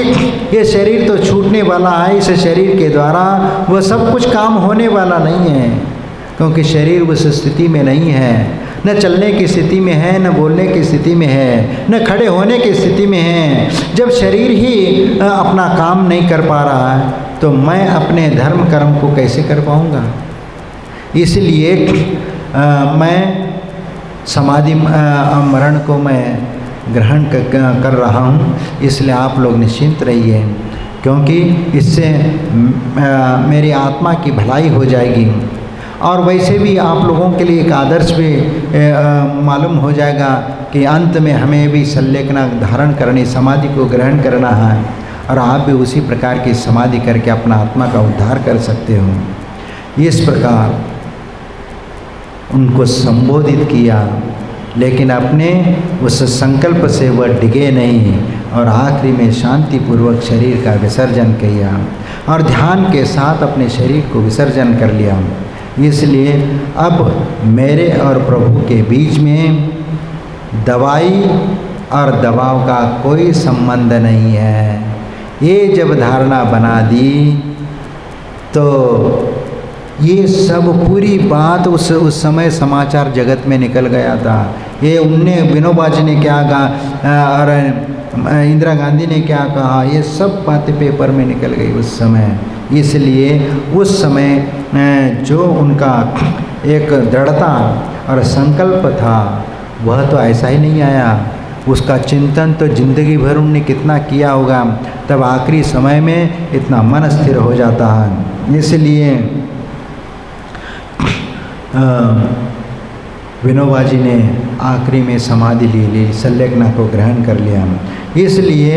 ये शरीर तो छूटने वाला है, इस शरीर के द्वारा वह सब कुछ काम होने वाला नहीं है, क्योंकि शरीर उस स्थिति में नहीं है, न चलने की स्थिति में है, न बोलने की स्थिति में है, न खड़े होने की स्थिति में है। जब शरीर ही अपना काम नहीं कर पा रहा है तो मैं अपने धर्म कर्म को कैसे कर पाऊँगा। इसलिए मैं समाधि मरण को मैं ग्रहण कर रहा हूँ। इसलिए आप लोग निश्चिंत रहिए, क्योंकि इससे मेरी आत्मा की भलाई हो जाएगी और वैसे भी आप लोगों के लिए एक आदर्श भी मालूम हो जाएगा कि अंत में हमें भी संलेखना धारण करनी, समाधि को ग्रहण करना है और आप भी उसी प्रकार की समाधि करके अपना आत्मा का उद्धार कर सकते हो। इस प्रकार उनको संबोधित किया, लेकिन अपने उस संकल्प से वह डिगे नहीं और आखिरी में शांतिपूर्वक शरीर का विसर्जन किया और ध्यान के साथ अपने शरीर को विसर्जन कर लिया। इसलिए अब मेरे और प्रभु के बीच में दवाई और दबाव का कोई संबंध नहीं है। ये जब धारणा बना दी तो ये सब पूरी बात उस समय समाचार जगत में निकल गया था। ये उनने विनोबा जी ने क्या कहा और इंदिरा गांधी ने क्या कहा, ये सब बातें पेपर में निकल गई उस समय। इसलिए उस समय जो उनका एक दृढ़ता और संकल्प था वह तो ऐसा ही नहीं आया। उसका चिंतन तो जिंदगी भर उनने कितना किया होगा, तब आखिरी समय में इतना मन स्थिर हो जाता है। इसलिए विनोबा जी ने आखिरी में समाधि ले ली, संलेखना को ग्रहण कर लिया। इसलिए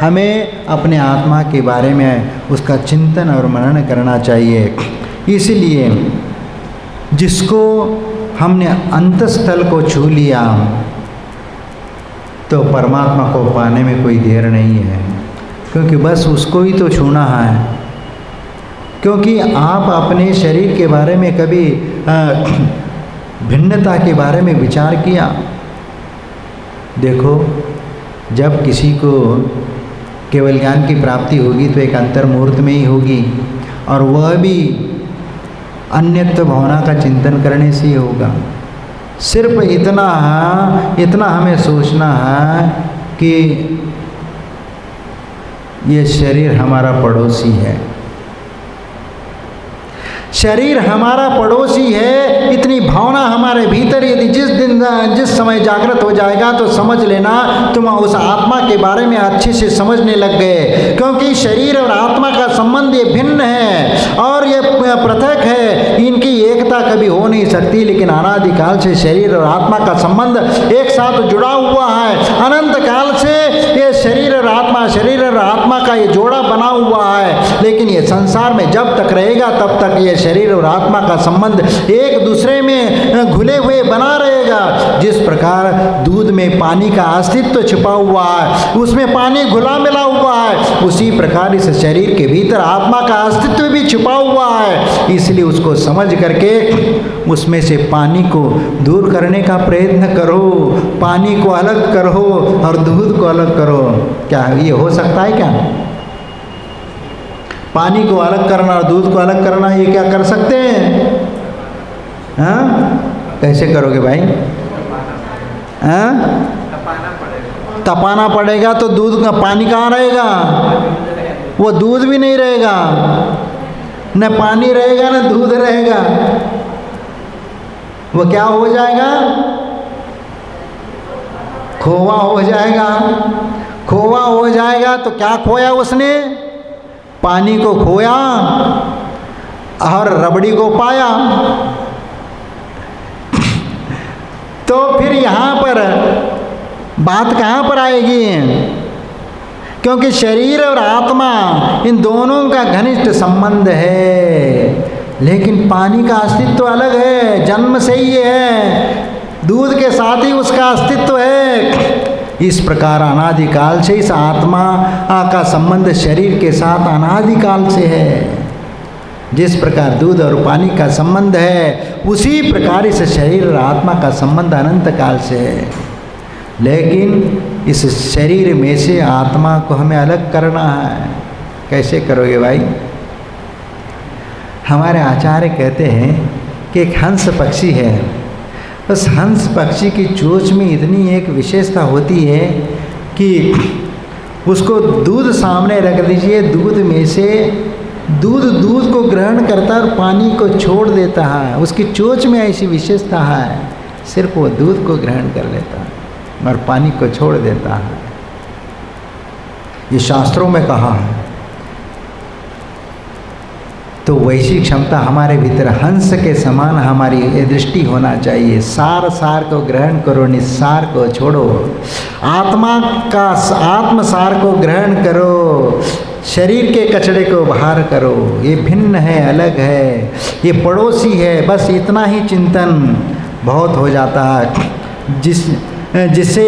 हमें अपने आत्मा के बारे में उसका चिंतन और मनन करना चाहिए। इसलिए जिसको हमने अंतस्थल को छू लिया तो परमात्मा को पाने में कोई देर नहीं है, क्योंकि बस उसको ही तो छूना है। क्योंकि आप अपने शरीर के बारे में कभी भिन्नता के बारे में विचार किया? देखो, जब किसी को केवल ज्ञान की प्राप्ति होगी तो एक अंतर मुहूर्त में ही होगी, और वह भी अन्यत्व भावना का चिंतन करने से ही होगा। सिर्फ इतना हमें सोचना है कि ये शरीर हमारा पड़ोसी है, शरीर हमारा पड़ोसी है। इतनी भावना हमारे भीतर यदि जिस समय जागृत हो जाएगा तो समझ लेना तुम उस आत्मा के बारे में अच्छे से समझने लग गए। क्योंकि शरीर और आत्मा का संबंध ये भिन्न है और ये पृथक है, इनकी एकता कभी हो नहीं सकती। लेकिन अनादिकाल से शरीर और आत्मा का संबंध एक साथ जुड़ा हुआ है। अनंत काल से ये शरीर और आत्मा का ये जोड़ा बना हुआ है। लेकिन ये संसार में जब तक रहेगा तब तक ये शरीर और आत्मा का संबंध एक दूसरे में घुले हुए बना रहेगा। जिस प्रकार दूध में पानी का अस्तित्व छिपा हुआ है, उसमें पानी घुला मिला हुआ है, उसी प्रकार इस शरीर के भीतर आत्मा का अस्तित्व भी छिपा हुआ है। इसलिए उसको समझ करके उसमें से पानी को दूर करने का प्रयत्न करो, पानी को अलग करो और दूध को अलग करो। क्या ये हो सकता है क्या? पानी को अलग करना और दूध को अलग करना, ये क्या कर सकते हैं? हाँ, कैसे करोगे भाई? हाँ, तपाना पड़ेगा तो दूध का पानी कहाँ रहेगा? वो दूध भी नहीं रहेगा, न पानी रहेगा न दूध रहेगा। वो क्या हो जाएगा? खोवा हो जाएगा। खोवा हो जाएगा तो क्या खोया उसने? पानी को खोया और रबड़ी को पाया। तो फिर यहाँ पर बात कहाँ पर आएगी? क्योंकि शरीर और आत्मा इन दोनों का घनिष्ठ संबंध है, लेकिन पानी का अस्तित्व अलग है, जन्म से ही है, दूध के साथ ही उसका अस्तित्व है। इस प्रकार अनादिकाल से इस आत्मा का संबंध शरीर के साथ अनादिकाल से है। जिस प्रकार दूध और पानी का संबंध है, उसी प्रकार इस शरीर और आत्मा का संबंध अनंत काल से है। लेकिन इस शरीर में से आत्मा को हमें अलग करना है। कैसे करोगे भाई? हमारे आचार्य कहते हैं कि एक हंस पक्षी है, उस हंस पक्षी की चोंच में इतनी एक विशेषता होती है कि उसको दूध सामने रख दीजिए, दूध में से दूध को ग्रहण करता है और पानी को छोड़ देता है। उसकी चोंच में ऐसी विशेषता है, सिर्फ वो दूध को ग्रहण कर लेता है और पानी को छोड़ देता है। ये शास्त्रों में कहा है। तो वैसी क्षमता हमारे भीतर हंस के समान हमारी दृष्टि होना चाहिए। सार सार को ग्रहण करो, निस्सार को छोड़ो। आत्मा का आत्मसार को ग्रहण करो, शरीर के कचड़े को बाहर करो। ये भिन्न है, अलग है, ये पड़ोसी है, बस इतना ही चिंतन बहुत हो जाता है। जिसे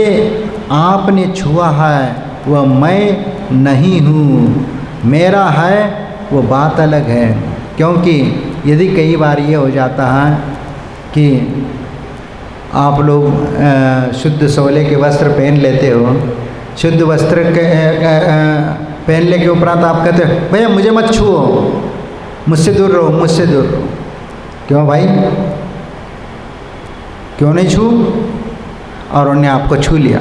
आपने छुआ है वह मैं नहीं हूँ, मेरा है वो बात अलग है। क्योंकि यदि कई बार ये हो जाता है कि आप लोग शुद्ध सोले के वस्त्र पहन लेते हो, शुद्ध वस्त्र के पहनने के उपरांत आप कहते हो भैया मुझे मत छुओ, मुझसे दूर रहो, मुझसे दूर रहो। क्यों भाई, क्यों नहीं छू? और उन्होंने आपको छू लिया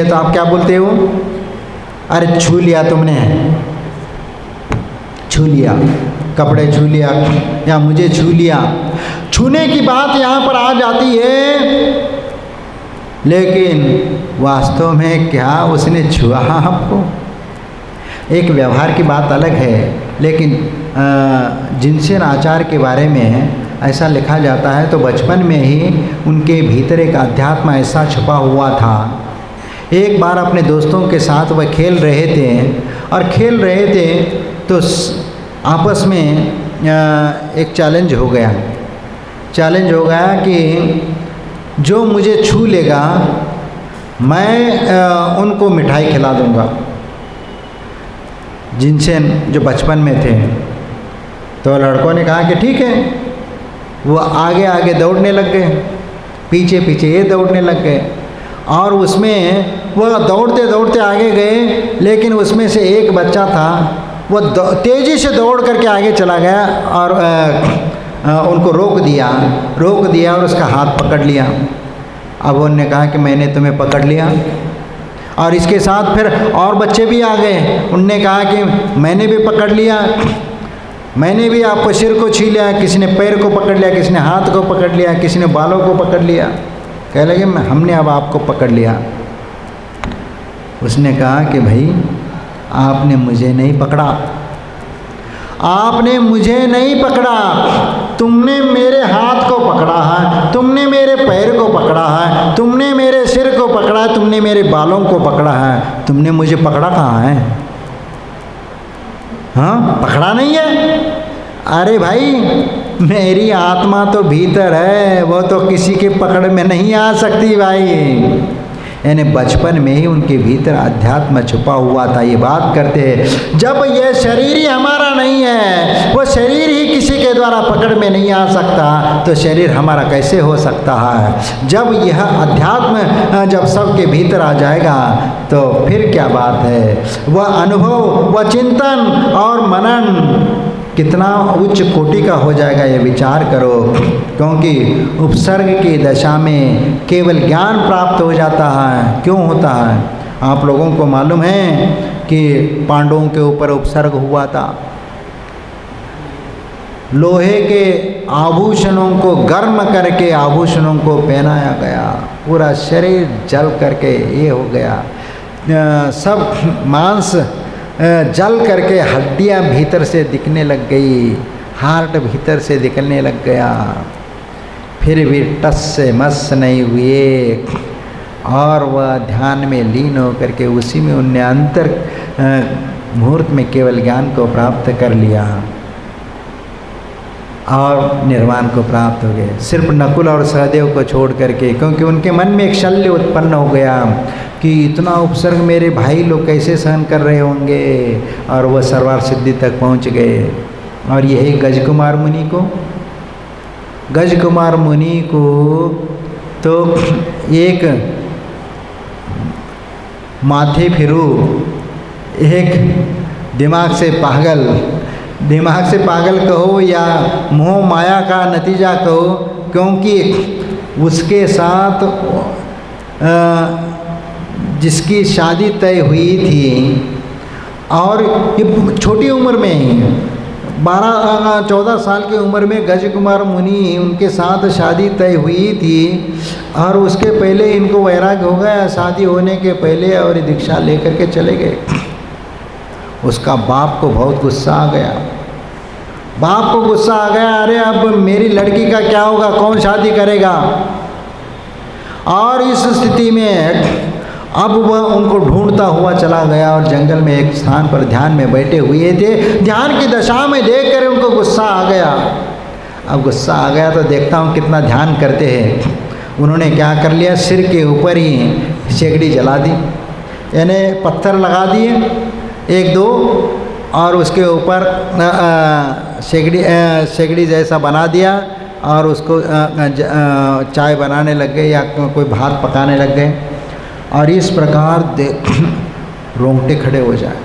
तो आप क्या बोलते हो? अरे छू लिया तुमने, छू लिया, कपड़े छू लिया या मुझे छू लिया। छूने की बात यहाँ पर आ जाती है, लेकिन वास्तव में क्या उसने छुआ आपको? एक व्यवहार की बात अलग है, लेकिन जिनसेन आचार्य के बारे में ऐसा लिखा जाता है तो बचपन में ही उनके भीतर एक अध्यात्म ऐसा छुपा हुआ था। एक बार अपने दोस्तों के साथ वह खेल रहे थे और खेल रहे थे तो आपस में एक चैलेंज हो गया कि जो मुझे छू लेगा मैं उनको मिठाई खिला दूंगा। जिनसे जो बचपन में थे तो लड़कों ने कहा कि ठीक है। वो आगे आगे दौड़ने लग गए, पीछे पीछे ये दौड़ने लग गए और उसमें वो दौड़ते दौड़ते आगे गए, लेकिन उसमें से एक बच्चा था वो तेज़ी से दौड़ करके आगे चला गया और उनको रोक दिया और उसका हाथ पकड़ लिया। अब उन्होंने कहा कि मैंने तुम्हें पकड़ लिया। और इसके साथ फिर और बच्चे भी आ गए, उनने कहा कि मैंने भी पकड़ लिया, मैंने भी आपको सिर को छू लिया, किसी ने पैर को पकड़ लिया, किसी ने हाथ को पकड़ लिया, किसी ने बालों को पकड़ लिया। कह लगे हमने अब आपको पकड़ लिया। उसने कहा कि भाई आपने मुझे नहीं पकड़ा, आपने मुझे नहीं पकड़ा, तुमने मेरे हाथ को पकड़ा है, तुमने मेरे पैर को पकड़ा है, तुमने मेरे सिर को पकड़ा है, तुमने मेरे बालों को पकड़ा है, तुमने मुझे पकड़ा कहाँ है? हाँ, पकड़ा नहीं है। अरे भाई मेरी आत्मा तो भीतर है, वो तो किसी के पकड़ में नहीं आ सकती भाई। यानी बचपन में ही उनके भीतर अध्यात्म छुपा हुआ था। ये बात करते हैं जब यह शरीर ही हमारा नहीं है, वो शरीर ही किसी के द्वारा पकड़ में नहीं आ सकता, तो शरीर हमारा कैसे हो सकता है? जब यह अध्यात्म जब सबके भीतर आ जाएगा तो फिर क्या बात है? वह अनुभव, वह चिंतन और मनन कितना उच्च कोटि का हो जाएगा, ये विचार करो। क्योंकि उपसर्ग की दशा में केवल ज्ञान प्राप्त हो जाता है। क्यों होता है? आप लोगों को मालूम है कि पांडवों के ऊपर उपसर्ग हुआ था। लोहे के आभूषणों को गर्म करके आभूषणों को पहनाया गया, पूरा शरीर जल करके ये हो गया, सब मांस जल करके हड्डियां भीतर से दिखने लग गई, हार्ट भीतर से दिखने लग गया, फिर भी टस से मस नहीं हुए और वह ध्यान में लीन होकर के उसी में उनने अंतर मुहूर्त में केवल ज्ञान को प्राप्त कर लिया और निर्वाण को प्राप्त हो गए। सिर्फ नकुल और सहदेव को छोड़ करके, क्योंकि उनके मन में एक शल्य उत्पन्न हो गया कि इतना उपसर्ग मेरे भाई लोग कैसे सहन कर रहे होंगे, और वह सर्वार्थ सिद्धि तक पहुंच गए। और यही गजकुमार मुनि को तो एक माथे फिरू, एक दिमाग से पागल कहो या मोह माया का नतीजा कहो, क्योंकि उसके साथ जिसकी शादी तय हुई थी और ये छोटी उम्र में ही 12-14 साल की उम्र में गज कुमार मुनि उनके साथ शादी तय हुई थी और उसके पहले इनको वैराग्य हो गया शादी होने के पहले और ये दीक्षा लेकर के चले गए। उसका बाप को बहुत गुस्सा आ गया। अरे अब मेरी लड़की का क्या होगा, कौन शादी करेगा। और इस स्थिति में अब वह उनको ढूंढता हुआ चला गया और जंगल में एक स्थान पर ध्यान में बैठे हुए थे। ध्यान की दशा में देखकर उनको गुस्सा आ गया। अब गुस्सा आ गया तो देखता हूँ कितना ध्यान करते हैं। उन्होंने क्या कर लिया, सिर के ऊपर ही शेगड़ी जला दी, यानी पत्थर लगा दिए 1-2 और उसके ऊपर शेगड़ी जैसा बना दिया और उसको चाय बनाने लग गए या कोई भात पकाने लग गए। और इस प्रकार रोंगटे खड़े हो जाए,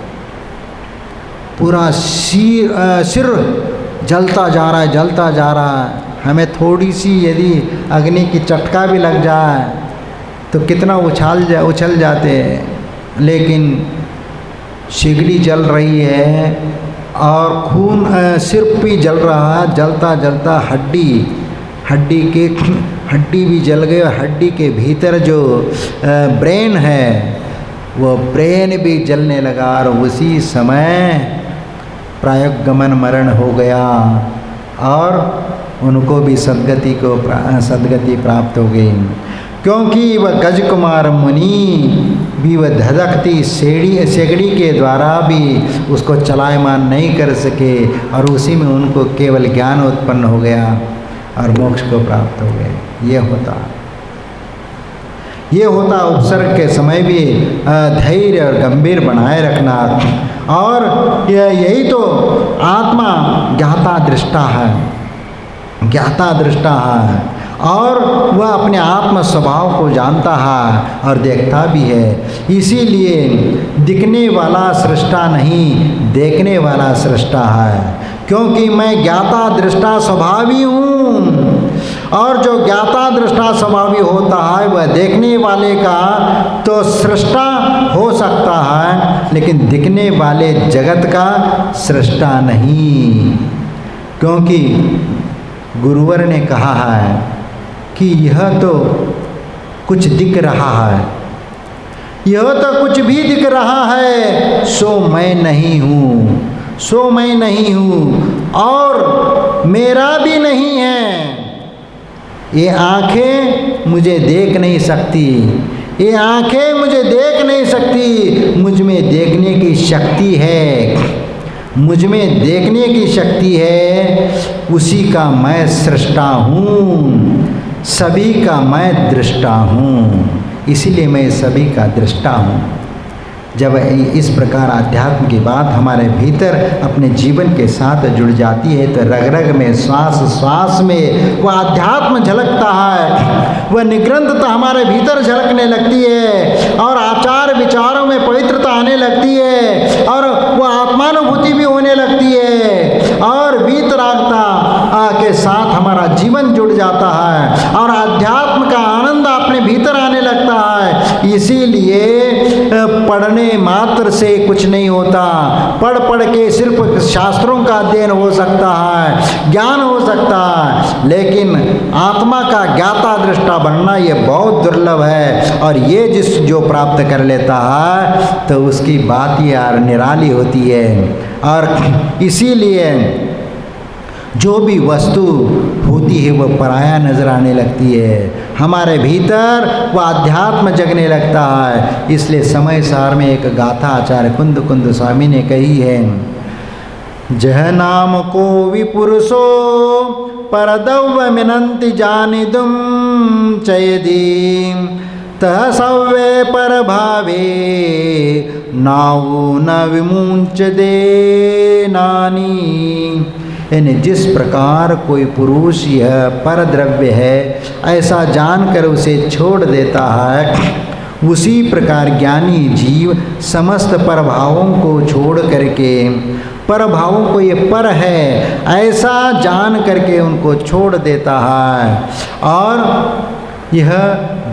पूरा सिर जलता जा रहा है। हमें थोड़ी सी यदि अग्नि की चटका भी लग जाए तो कितना उछल जाते हैं, लेकिन सिगड़ी जल रही है और खून सिर भी जल रहा है। जलता हड्डी भी जल गई और हड्डी के भीतर जो ब्रेन है वो ब्रेन भी जलने लगा और उसी समय प्रायोगमन मरण हो गया और उनको भी सद्गति प्राप्त हो गई। क्योंकि वह गज कुमार मुनि भी वह धधकती शेगड़ी के द्वारा भी उसको चलायमान नहीं कर सके और उसी में उनको केवल ज्ञान उत्पन्न हो गया और मोक्ष को प्राप्त हो गए। ये होता उपसर्ग के समय भी धैर्य और गंभीर बनाए रखना। और यही तो आत्मा ज्ञाता दृष्टा है और वह अपने आत्म स्वभाव को जानता है और देखता भी है। इसीलिए दिखने वाला सृष्टा नहीं, देखने वाला सृष्टा है। क्योंकि मैं ज्ञाता दृष्टा स्वभावी हूँ और जो ज्ञाता दृष्टा स्वभावी होता है वह देखने वाले का तो सृष्टा हो सकता है, लेकिन दिखने वाले जगत का सृष्टा नहीं। क्योंकि गुरुवर ने कहा है कि यह तो कुछ दिख रहा है, यह तो कुछ भी दिख रहा है, सो मैं नहीं हूँ और मेरा भी नहीं है। ये आँखें मुझे देख नहीं सकती, मुझ में देखने की शक्ति है, उसी का मैं सृष्टा हूँ, सभी का मैं दृष्टा हूँ, इसीलिए मैं सभी का दृष्टा हूँ। जब इस प्रकार अध्यात्म की बात हमारे भीतर अपने जीवन के साथ जुड़ जाती है तो रग रग में श्वास में वह अध्यात्म झलकता है, वह निग्रंथता हमारे भीतर झलकने लगती है और आचार विचारों में पवित्रता आने लगती है और वह आत्मानुभूति भी होने लगती है और वीतरागता के साथ हमारा जीवन जुड़ जाता है और अध्यात्म का आनंद अपने भीतर आने लगता है। इसीलिए पढ़ने मात्र से कुछ नहीं होता, पढ़ के सिर्फ शास्त्रों का अध्ययन हो सकता है, ज्ञान हो सकता है, लेकिन आत्मा का ज्ञाता दृष्टा बनना ये बहुत दुर्लभ है। और ये जो प्राप्त कर लेता है तो उसकी बात ही यार निराली होती है। और इसीलिए जो भी वस्तु होती है वह पराया नजर आने लगती है, हमारे भीतर वह अध्यात्म जगने लगता है। इसलिए समय सार में एक गाथा आचार्य कुंद स्वामी ने कही है, जह नाम को विपुरुषो परदव्य मिनंति जानिदुम चयदी तह सव्य पर भावे नाऊ न विमुंच दे नानी। यानी जिस प्रकार कोई पुरुष यह पर द्रव्य है ऐसा जानकर उसे छोड़ देता है, उसी प्रकार ज्ञानी जीव समस्त परभावों को छोड़ करके परभावों को ये पर है ऐसा जान करके उनको छोड़ देता है। और यह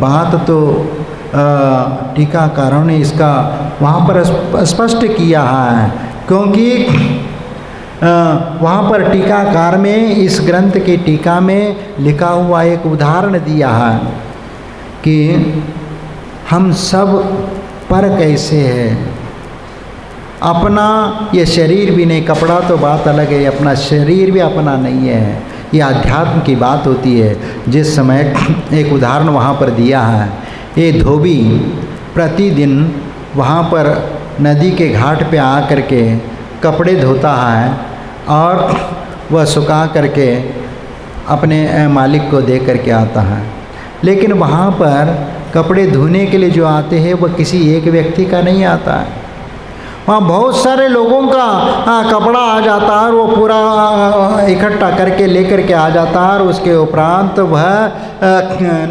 बात तो टीकाकारों ने इसका वहाँ पर स्पष्ट किया है, क्योंकि वहाँ पर टीकाकार में इस ग्रंथ की टीका में लिखा हुआ एक उदाहरण दिया है कि हम सब पर कैसे है। अपना ये शरीर भी नहीं, कपड़ा तो बात अलग है, अपना शरीर भी अपना नहीं है। ये अध्यात्म की बात होती है। जिस समय एक उदाहरण वहाँ पर दिया है, ये धोबी प्रतिदिन वहाँ पर नदी के घाट पे आ करके कपड़े धोता है और वह सुखा करके अपने मालिक को दे करके आता है। लेकिन वहाँ पर कपड़े धोने के लिए जो आते हैं वह किसी एक व्यक्ति का नहीं आता है, वहाँ बहुत सारे लोगों का कपड़ा आ जाता है और वो पूरा इकट्ठा करके लेकर के आ जाता है और उसके उपरांत वह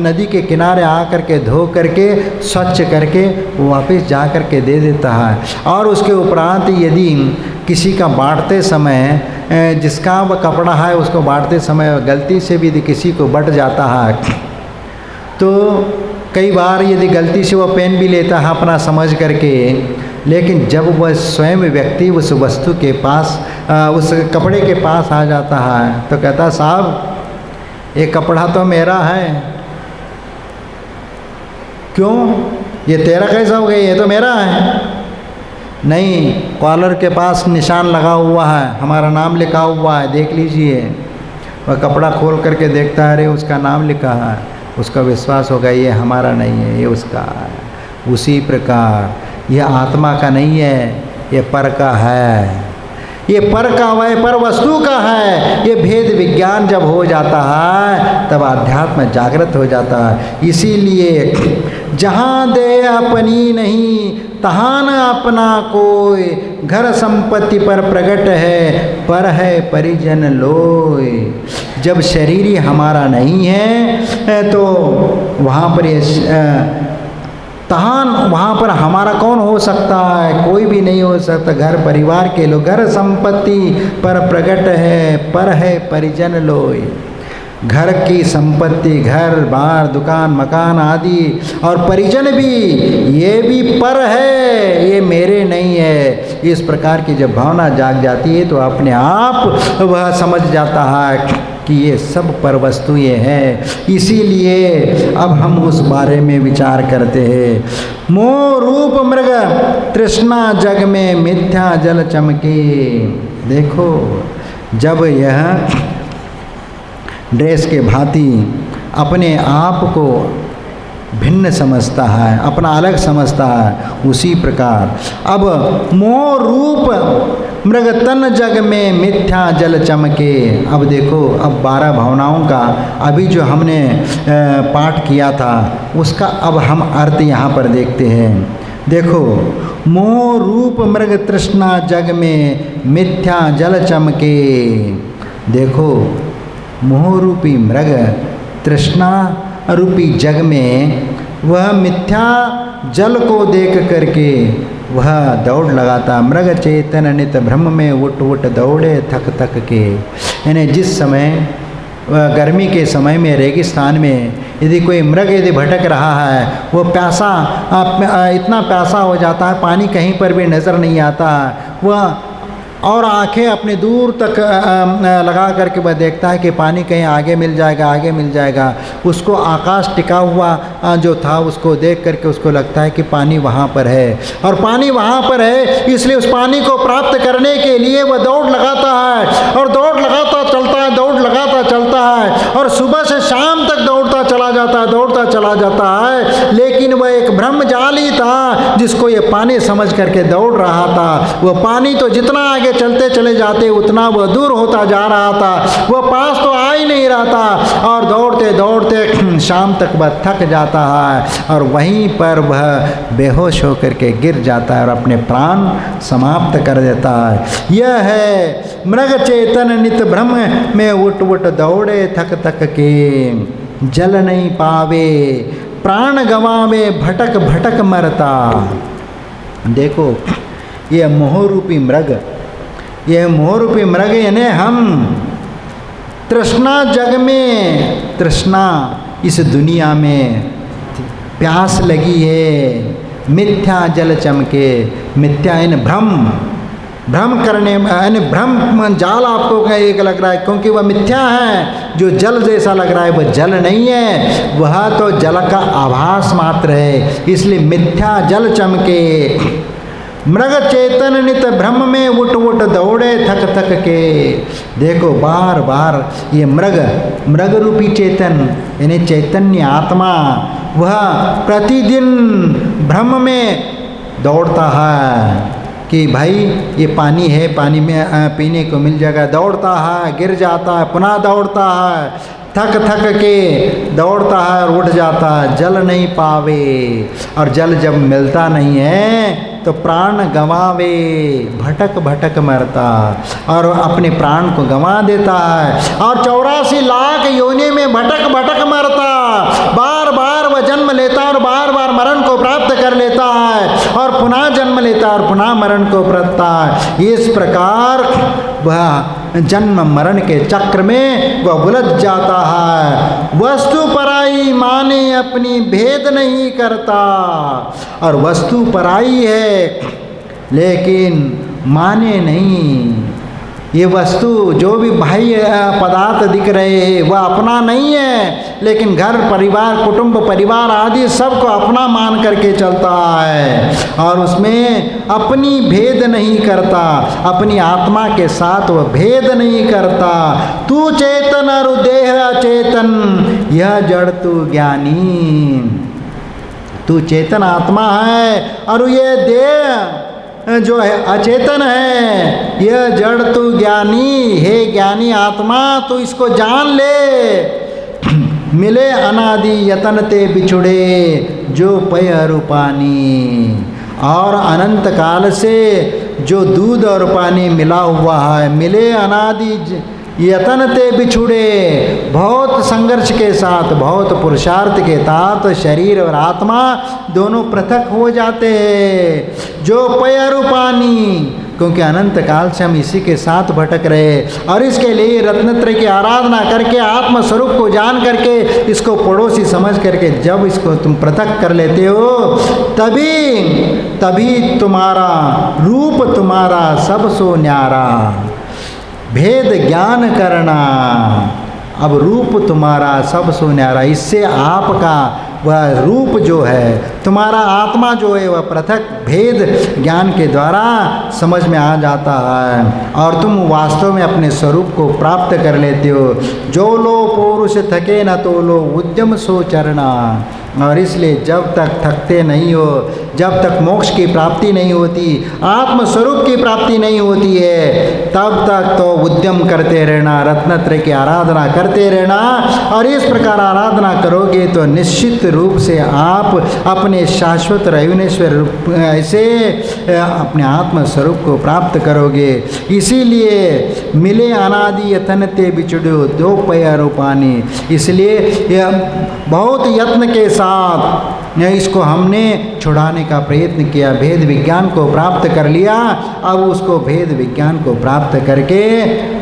नदी के किनारे आ करके धो करके स्वच्छ करके वापस जा करके दे देता है। और उसके उपरांत यदि किसी का बांटते समय जिसका वह कपड़ा है उसको बांटते समय गलती से भी यदि किसी को बट जाता है तो कई बार यदि गलती से वह पेन भी लेता है अपना समझ करके, लेकिन जब वह स्वयं व्यक्ति उस वस्तु के पास उस कपड़े के पास आ जाता है तो कहता साहब ये कपड़ा तो मेरा है। क्यों? ये तेरा कैसा हो गया? ये तो मेरा है। नहीं, कॉलर के पास निशान लगा हुआ है, हमारा नाम लिखा हुआ है, देख लीजिए। वह कपड़ा खोल करके देखता है, अरे उसका नाम लिखा है, उसका विश्वास होगा ये हमारा नहीं है, ये उसका है। उसी प्रकार यह आत्मा का नहीं है, ये पर का है। ये पर का वह पर वस्तु का है। ये भेद विज्ञान जब हो जाता है तब अध्यात्म जागृत हो जाता है। इसीलिए जहाँ दे अपनी नहीं तहाँ न अपना कोई, घर संपत्ति पर प्रकट है, पर है परिजन लोय। जब शरीर ही हमारा नहीं है तो वहाँ पर ये तहाँ वहाँ पर हमारा कौन हो सकता है? कोई भी नहीं हो सकता। घर परिवार के लोग, घर संपत्ति पर प्रकट है, पर है परिजन लोय। घर की संपत्ति, घर बार दुकान मकान आदि और परिजन भी, ये भी पर है, ये मेरे नहीं है। इस प्रकार की जब भावना जाग जाती है तो अपने आप वह समझ जाता है कि ये सब पर वस्तुएं हैं। इसीलिए अब हम उस बारे में विचार करते हैं। मोह रूप मृग तृष्णा जग में मिथ्या जल चमके। देखो, जब यह ड्रेस के भांति अपने आप को भिन्न समझता है, अपना अलग समझता है, उसी प्रकार अब मोह रूप मृग तन जग में मिथ्या जल चमके। अब देखो, अब 12 भावनाओं का अभी जो हमने पाठ किया था उसका अब हम अर्थ यहाँ पर देखते हैं। देखो, मोह रूप मृग तृष्णा जग में मिथ्या जल चमके। देखो, मोह रूपी मृग तृष्णा रूपी जग में वह मिथ्या जल को देख करके वह दौड़ लगाता। मृग चेतन नित भ्रम में उठ उठ दौड़े थक थक के। यानी जिस समय गर्मी के समय में रेगिस्तान में यदि कोई मृग यदि भटक रहा है, वो प्यासा इतना प्यासा हो जाता है, पानी कहीं पर भी नज़र नहीं आता, वह और आंखें अपने दूर तक लगा करके वह देखता है कि पानी कहीं आगे मिल जाएगा, आगे मिल जाएगा। उसको आकाश टिका हुआ जो था उसको देख करके उसको लगता है कि पानी वहाँ पर है, और पानी वहाँ पर है, इसलिए उस पानी को प्राप्त करने के लिए वह दौड़ लगाता है और दौड़ लगाता चलता है, दौड़ लगाता चलता है और सुबह से शाम तक दौड़ता चला जाता है, दौड़ता चला जाता है। लेकिन वह एक ब्रह्मजाली था जिसको ये पानी समझ करके दौड़ रहा था। वह पानी तो जितना आगे आगे चलते चले जाते उतना वह दूर होता जा रहा था, वह पास तो आ ही नहीं रहा था। और दौड़ते दौड़ते शाम तक वह थक जाता है और वहीं पर वह बेहोश होकर के गिर जाता है और अपने प्राण समाप्त कर देता है। यह है मृग चेतन नित भ्रम में उठ उठ दौड़े थक थक के, जल नहीं पावे प्राण गवावे भटक भटक मरता। देखो ये मोहरूपी मृग, यह मोहरूपी मृग यानी हम तृष्णा जग में, तृष्णा इस दुनिया में प्यास लगी है, मिथ्या जल चमके, मिथ्या इन भ्रम, भ्रम करने यानी भ्रम जाल आपको एक लग रहा है क्योंकि वह मिथ्या है। जो जल जैसा लग रहा है वह जल नहीं है, वह तो जल का आभास मात्र है, इसलिए मिथ्या जल चमके। मृग चेतन नित भ्रम में उठ उठ दौड़े थक थक के। देखो बार बार ये मृग रूपी चेतन यानी चैतन्य आत्मा वह प्रतिदिन भ्रम में दौड़ता है कि भाई ये पानी है, पानी में पीने को मिल जाएगा, दौड़ता है, गिर जाता है, पुनः दौड़ता है, थक थक के दौड़ता है और उठ जाता है, जल नहीं पावे। और जल जब मिलता नहीं है तो प्राण गंवावे, भटक भटक मरता और अपने प्राण को गंवा देता है और 84 लाख योनि में भटक भटक मरता। बार बार वह जन्म लेता और बार बार मरण को प्राप्त कर लेता है और पुनः जन्म लेता और पुनः मरण को प्राप्त है। इस प्रकार वह जन्म मरण के चक्र में वह उलझ जाता है। वस्तु पराई माने अपनी भेद नहीं करता, और वस्तु पराई है लेकिन माने नहीं। ये वस्तु जो भी बाह्य पदार्थ दिख रहे हैं वह अपना नहीं है, लेकिन घर परिवार कुटुंब परिवार आदि सबको अपना मान करके चलता है और उसमें अपनी भेद नहीं करता, अपनी आत्मा के साथ वह भेद नहीं करता। तू चेतन और देह अचेतन, यह जड़ तू ज्ञानी। तू चेतन आत्मा है और ये देह जो है अचेतन है, यह जड़ तू ज्ञानी है। ज्ञानी आत्मा तू इसको जान ले। मिले अनादि यतन ते बिछुड़े जो पय रूपानी, और अनंत काल से जो दूध और पानी मिला हुआ है, मिले अनादि यतन ते बिछुड़े, बहुत संघर्ष के साथ बहुत पुरुषार्थ के साथ शरीर और आत्मा दोनों पृथक हो जाते हैं। जो पय रूपानी, क्योंकि अनंत काल से हम इसी के साथ भटक रहे और इसके लिए रत्नत्रय की आराधना करके आत्म स्वरूप को जान करके इसको पड़ोसी समझ करके जब इसको तुम पृथक कर लेते हो तभी तुम्हारा रूप तुम्हारा सब सो न्यारा। भेद ज्ञान करना, अब रूप तुम्हारा सब सो न्यारा। इससे आपका वह रूप जो है, तुम्हारा आत्मा जो है वह पृथक भेद ज्ञान के द्वारा समझ में आ जाता है और तुम वास्तव में अपने स्वरूप को प्राप्त कर लेते हो। जो लो पौरुष थके न तो लो उद्यम सो चरना। और इसलिए जब तक थकते नहीं हो, जब तक मोक्ष की प्राप्ति नहीं होती, आत्मस्वरूप की प्राप्ति नहीं होती है, तब तक तो उद्यम करते रहना, रत्नत्रय की आराधना करते रहना। और इस प्रकार आराधना करोगे तो निश्चित रूप से आप अपने शाश्वत रविनेश्वर रूप ऐसे अपने आत्मस्वरूप को प्राप्त करोगे। इसीलिए मिले अनादि यतन ते बिछुड़ो दो पय रूपानी। इसलिए बहुत यत्न के साथ इसको हमने छुड़ाने का प्रयत्न किया, भेद विज्ञान को प्राप्त कर लिया। अब उसको भेद विज्ञान को प्राप्त करके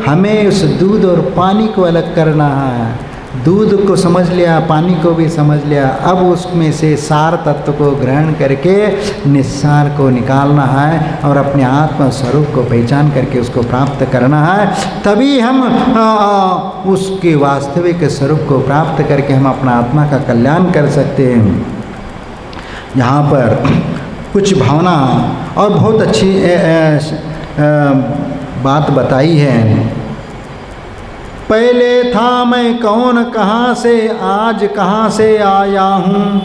हमें उस दूध और पानी को अलग करना है। दूध को समझ लिया, पानी को भी समझ लिया, अब उसमें से सार तत्व को ग्रहण करके निस्सार को निकालना है और अपने आत्मा स्वरूप को पहचान करके उसको प्राप्त करना है। तभी हम उसके वास्तविक स्वरूप को प्राप्त करके हम अपना आत्मा का कल्याण कर सकते हैं। यहाँ पर कुछ भावना और बहुत अच्छी बात बताई है। पहले था मैं कौन, कहाँ से आज कहाँ से आया हूँ।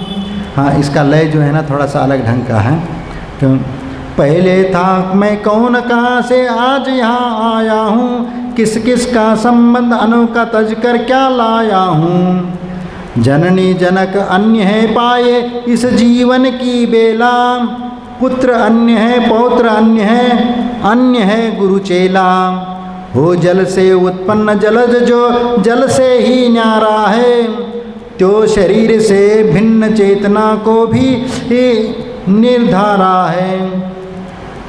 हाँ, इसका लय जो है ना थोड़ा सा अलग ढंग का है। क्यों? पहले था मैं कौन कहाँ से आज यहाँ आया हूँ, किस किस का संबंध अनोखा तज कर क्या लाया हूँ। जननी जनक अन्य है पाए इस जीवन की बेला, पुत्र अन्य है पौत्र अन्य है गुरु चेला। हो जल से उत्पन्न जलज जो जल से ही न्यारा है, तो शरीर से भिन्न चेतना को भी निर्धारा है।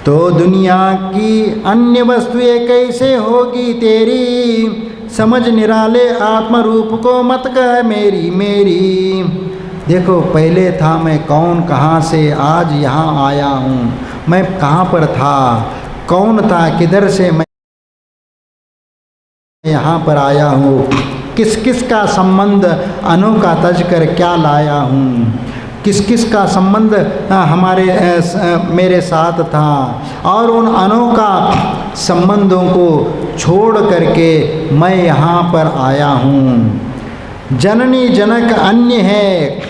तो दुनिया की अन्य वस्तुएं कैसे होगी तेरी, समझ निराले आत्म रूप को मत कह मेरी मेरी। देखो पहले था मैं कौन कहाँ से आज यहाँ आया हूँ, मैं कहाँ पर था, कौन था, किधर से मैं यहाँ पर आया हूँ, किस किस का संबंध अनोखा तज कर क्या लाया हूँ, किस किस का संबंध हमारे मेरे साथ था, और उन अनोखा संबंधों को छोड़ करके मैं यहाँ पर आया हूँ। जननी जनक अन्य है,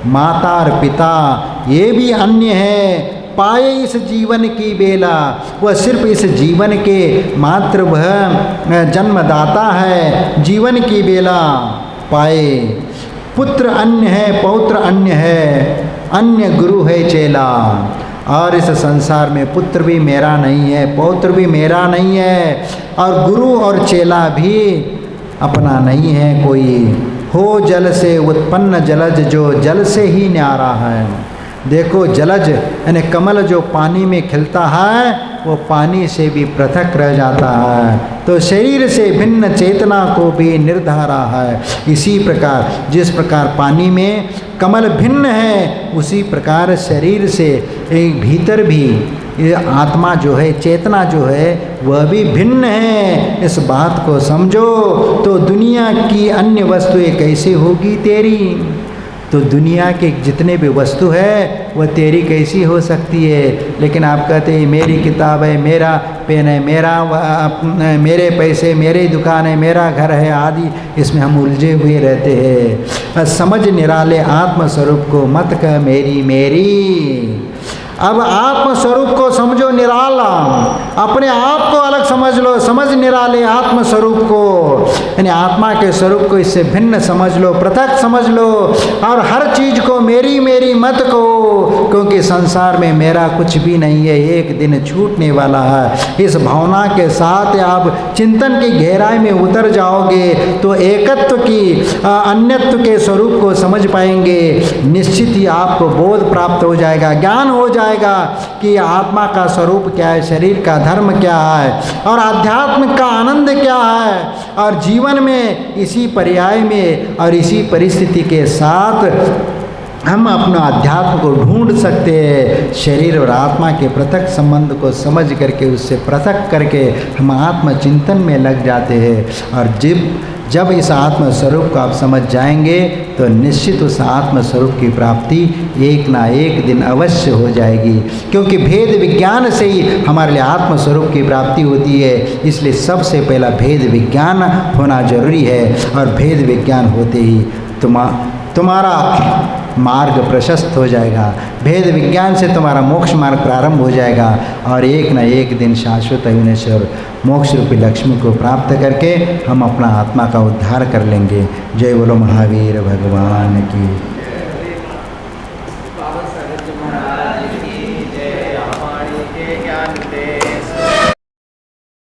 माता और पिता ये भी अन्य है, पाए इस जीवन की बेला, वह सिर्फ इस जीवन के मात्र वह जन्मदाता है, जीवन की बेला पाए। पुत्र अन्य है पौत्र अन्य है, अन्य गुरु है चेला। और इस संसार में पुत्र भी मेरा नहीं है, पौत्र भी मेरा नहीं है, और गुरु और चेला भी अपना नहीं है कोई। हो जल से उत्पन्न जलज जो जल से ही न्यारा है। देखो जलज यानी कमल जो पानी में खिलता है वो पानी से भी पृथक रह जाता है, तो शरीर से भिन्न चेतना को भी निर्धारा है। इसी प्रकार जिस प्रकार पानी में कमल भिन्न है, उसी प्रकार शरीर से एक भीतर भी ये आत्मा जो है, चेतना जो है वह भी भिन्न है। इस बात को समझो तो दुनिया की अन्य वस्तुएं कैसे होगी तेरी, तो दुनिया के जितने भी वस्तु है वह तेरी कैसी हो सकती है। लेकिन आप कहते हैं मेरी किताब है, मेरा पेन है, मेरे पैसे, मेरी दुकान है, मेरा घर है आदि, इसमें हम उलझे हुए रहते हैं। समझ निराले आत्मस्वरूप को मत कह मेरी मेरी। अब आत्मस्वरूप को समझो निराला, अपने आप को अलग समझ लो, समझ निराले आत्मस्वरूप को, यानी आत्मा के स्वरूप को इससे भिन्न समझ लो, पृथक समझ लो, और हर चीज़ को मेरी मेरी मत कहो, क्योंकि संसार में मेरा कुछ भी नहीं है, एक दिन छूटने वाला है। इस भावना के साथ आप चिंतन की गहराई में उतर जाओगे तो एकत्व की अन्यत्व के स्वरूप को समझ पाएंगे। निश्चित ही आपको बोध प्राप्त हो जाएगा, ज्ञान हो जाएगा कि आत्मा का स्वरूप क्या है, शरीर का धर्म क्या है, और आध्यात्म का आनंद क्या है। और जीवन में इसी पर्याय में और इसी परिस्थिति के साथ हम अपना अध्यात्म को ढूंढ सकते हैं। शरीर और आत्मा के पृथक संबंध को समझ करके, उससे पृथक करके हम आत्मचिंतन में लग जाते हैं। और जब इस आत्म स्वरूप को आप समझ जाएंगे तो निश्चित उस आत्म स्वरूप की प्राप्ति एक ना एक दिन अवश्य हो जाएगी, क्योंकि भेद विज्ञान से ही हमारे लिए आत्म स्वरूप की प्राप्ति होती है। इसलिए सबसे पहला भेद विज्ञान होना जरूरी है, और भेद विज्ञान होते ही तुम्हारा मार्ग प्रशस्त हो जाएगा। भेद विज्ञान से तुम्हारा मोक्ष मार्ग प्रारंभ हो जाएगा, और एक न एक दिन शाश्वत अविनश्वर मोक्ष रूपी लक्ष्मी को प्राप्त करके हम अपना आत्मा का उद्धार कर लेंगे। जय बोलो महावीर भगवान की।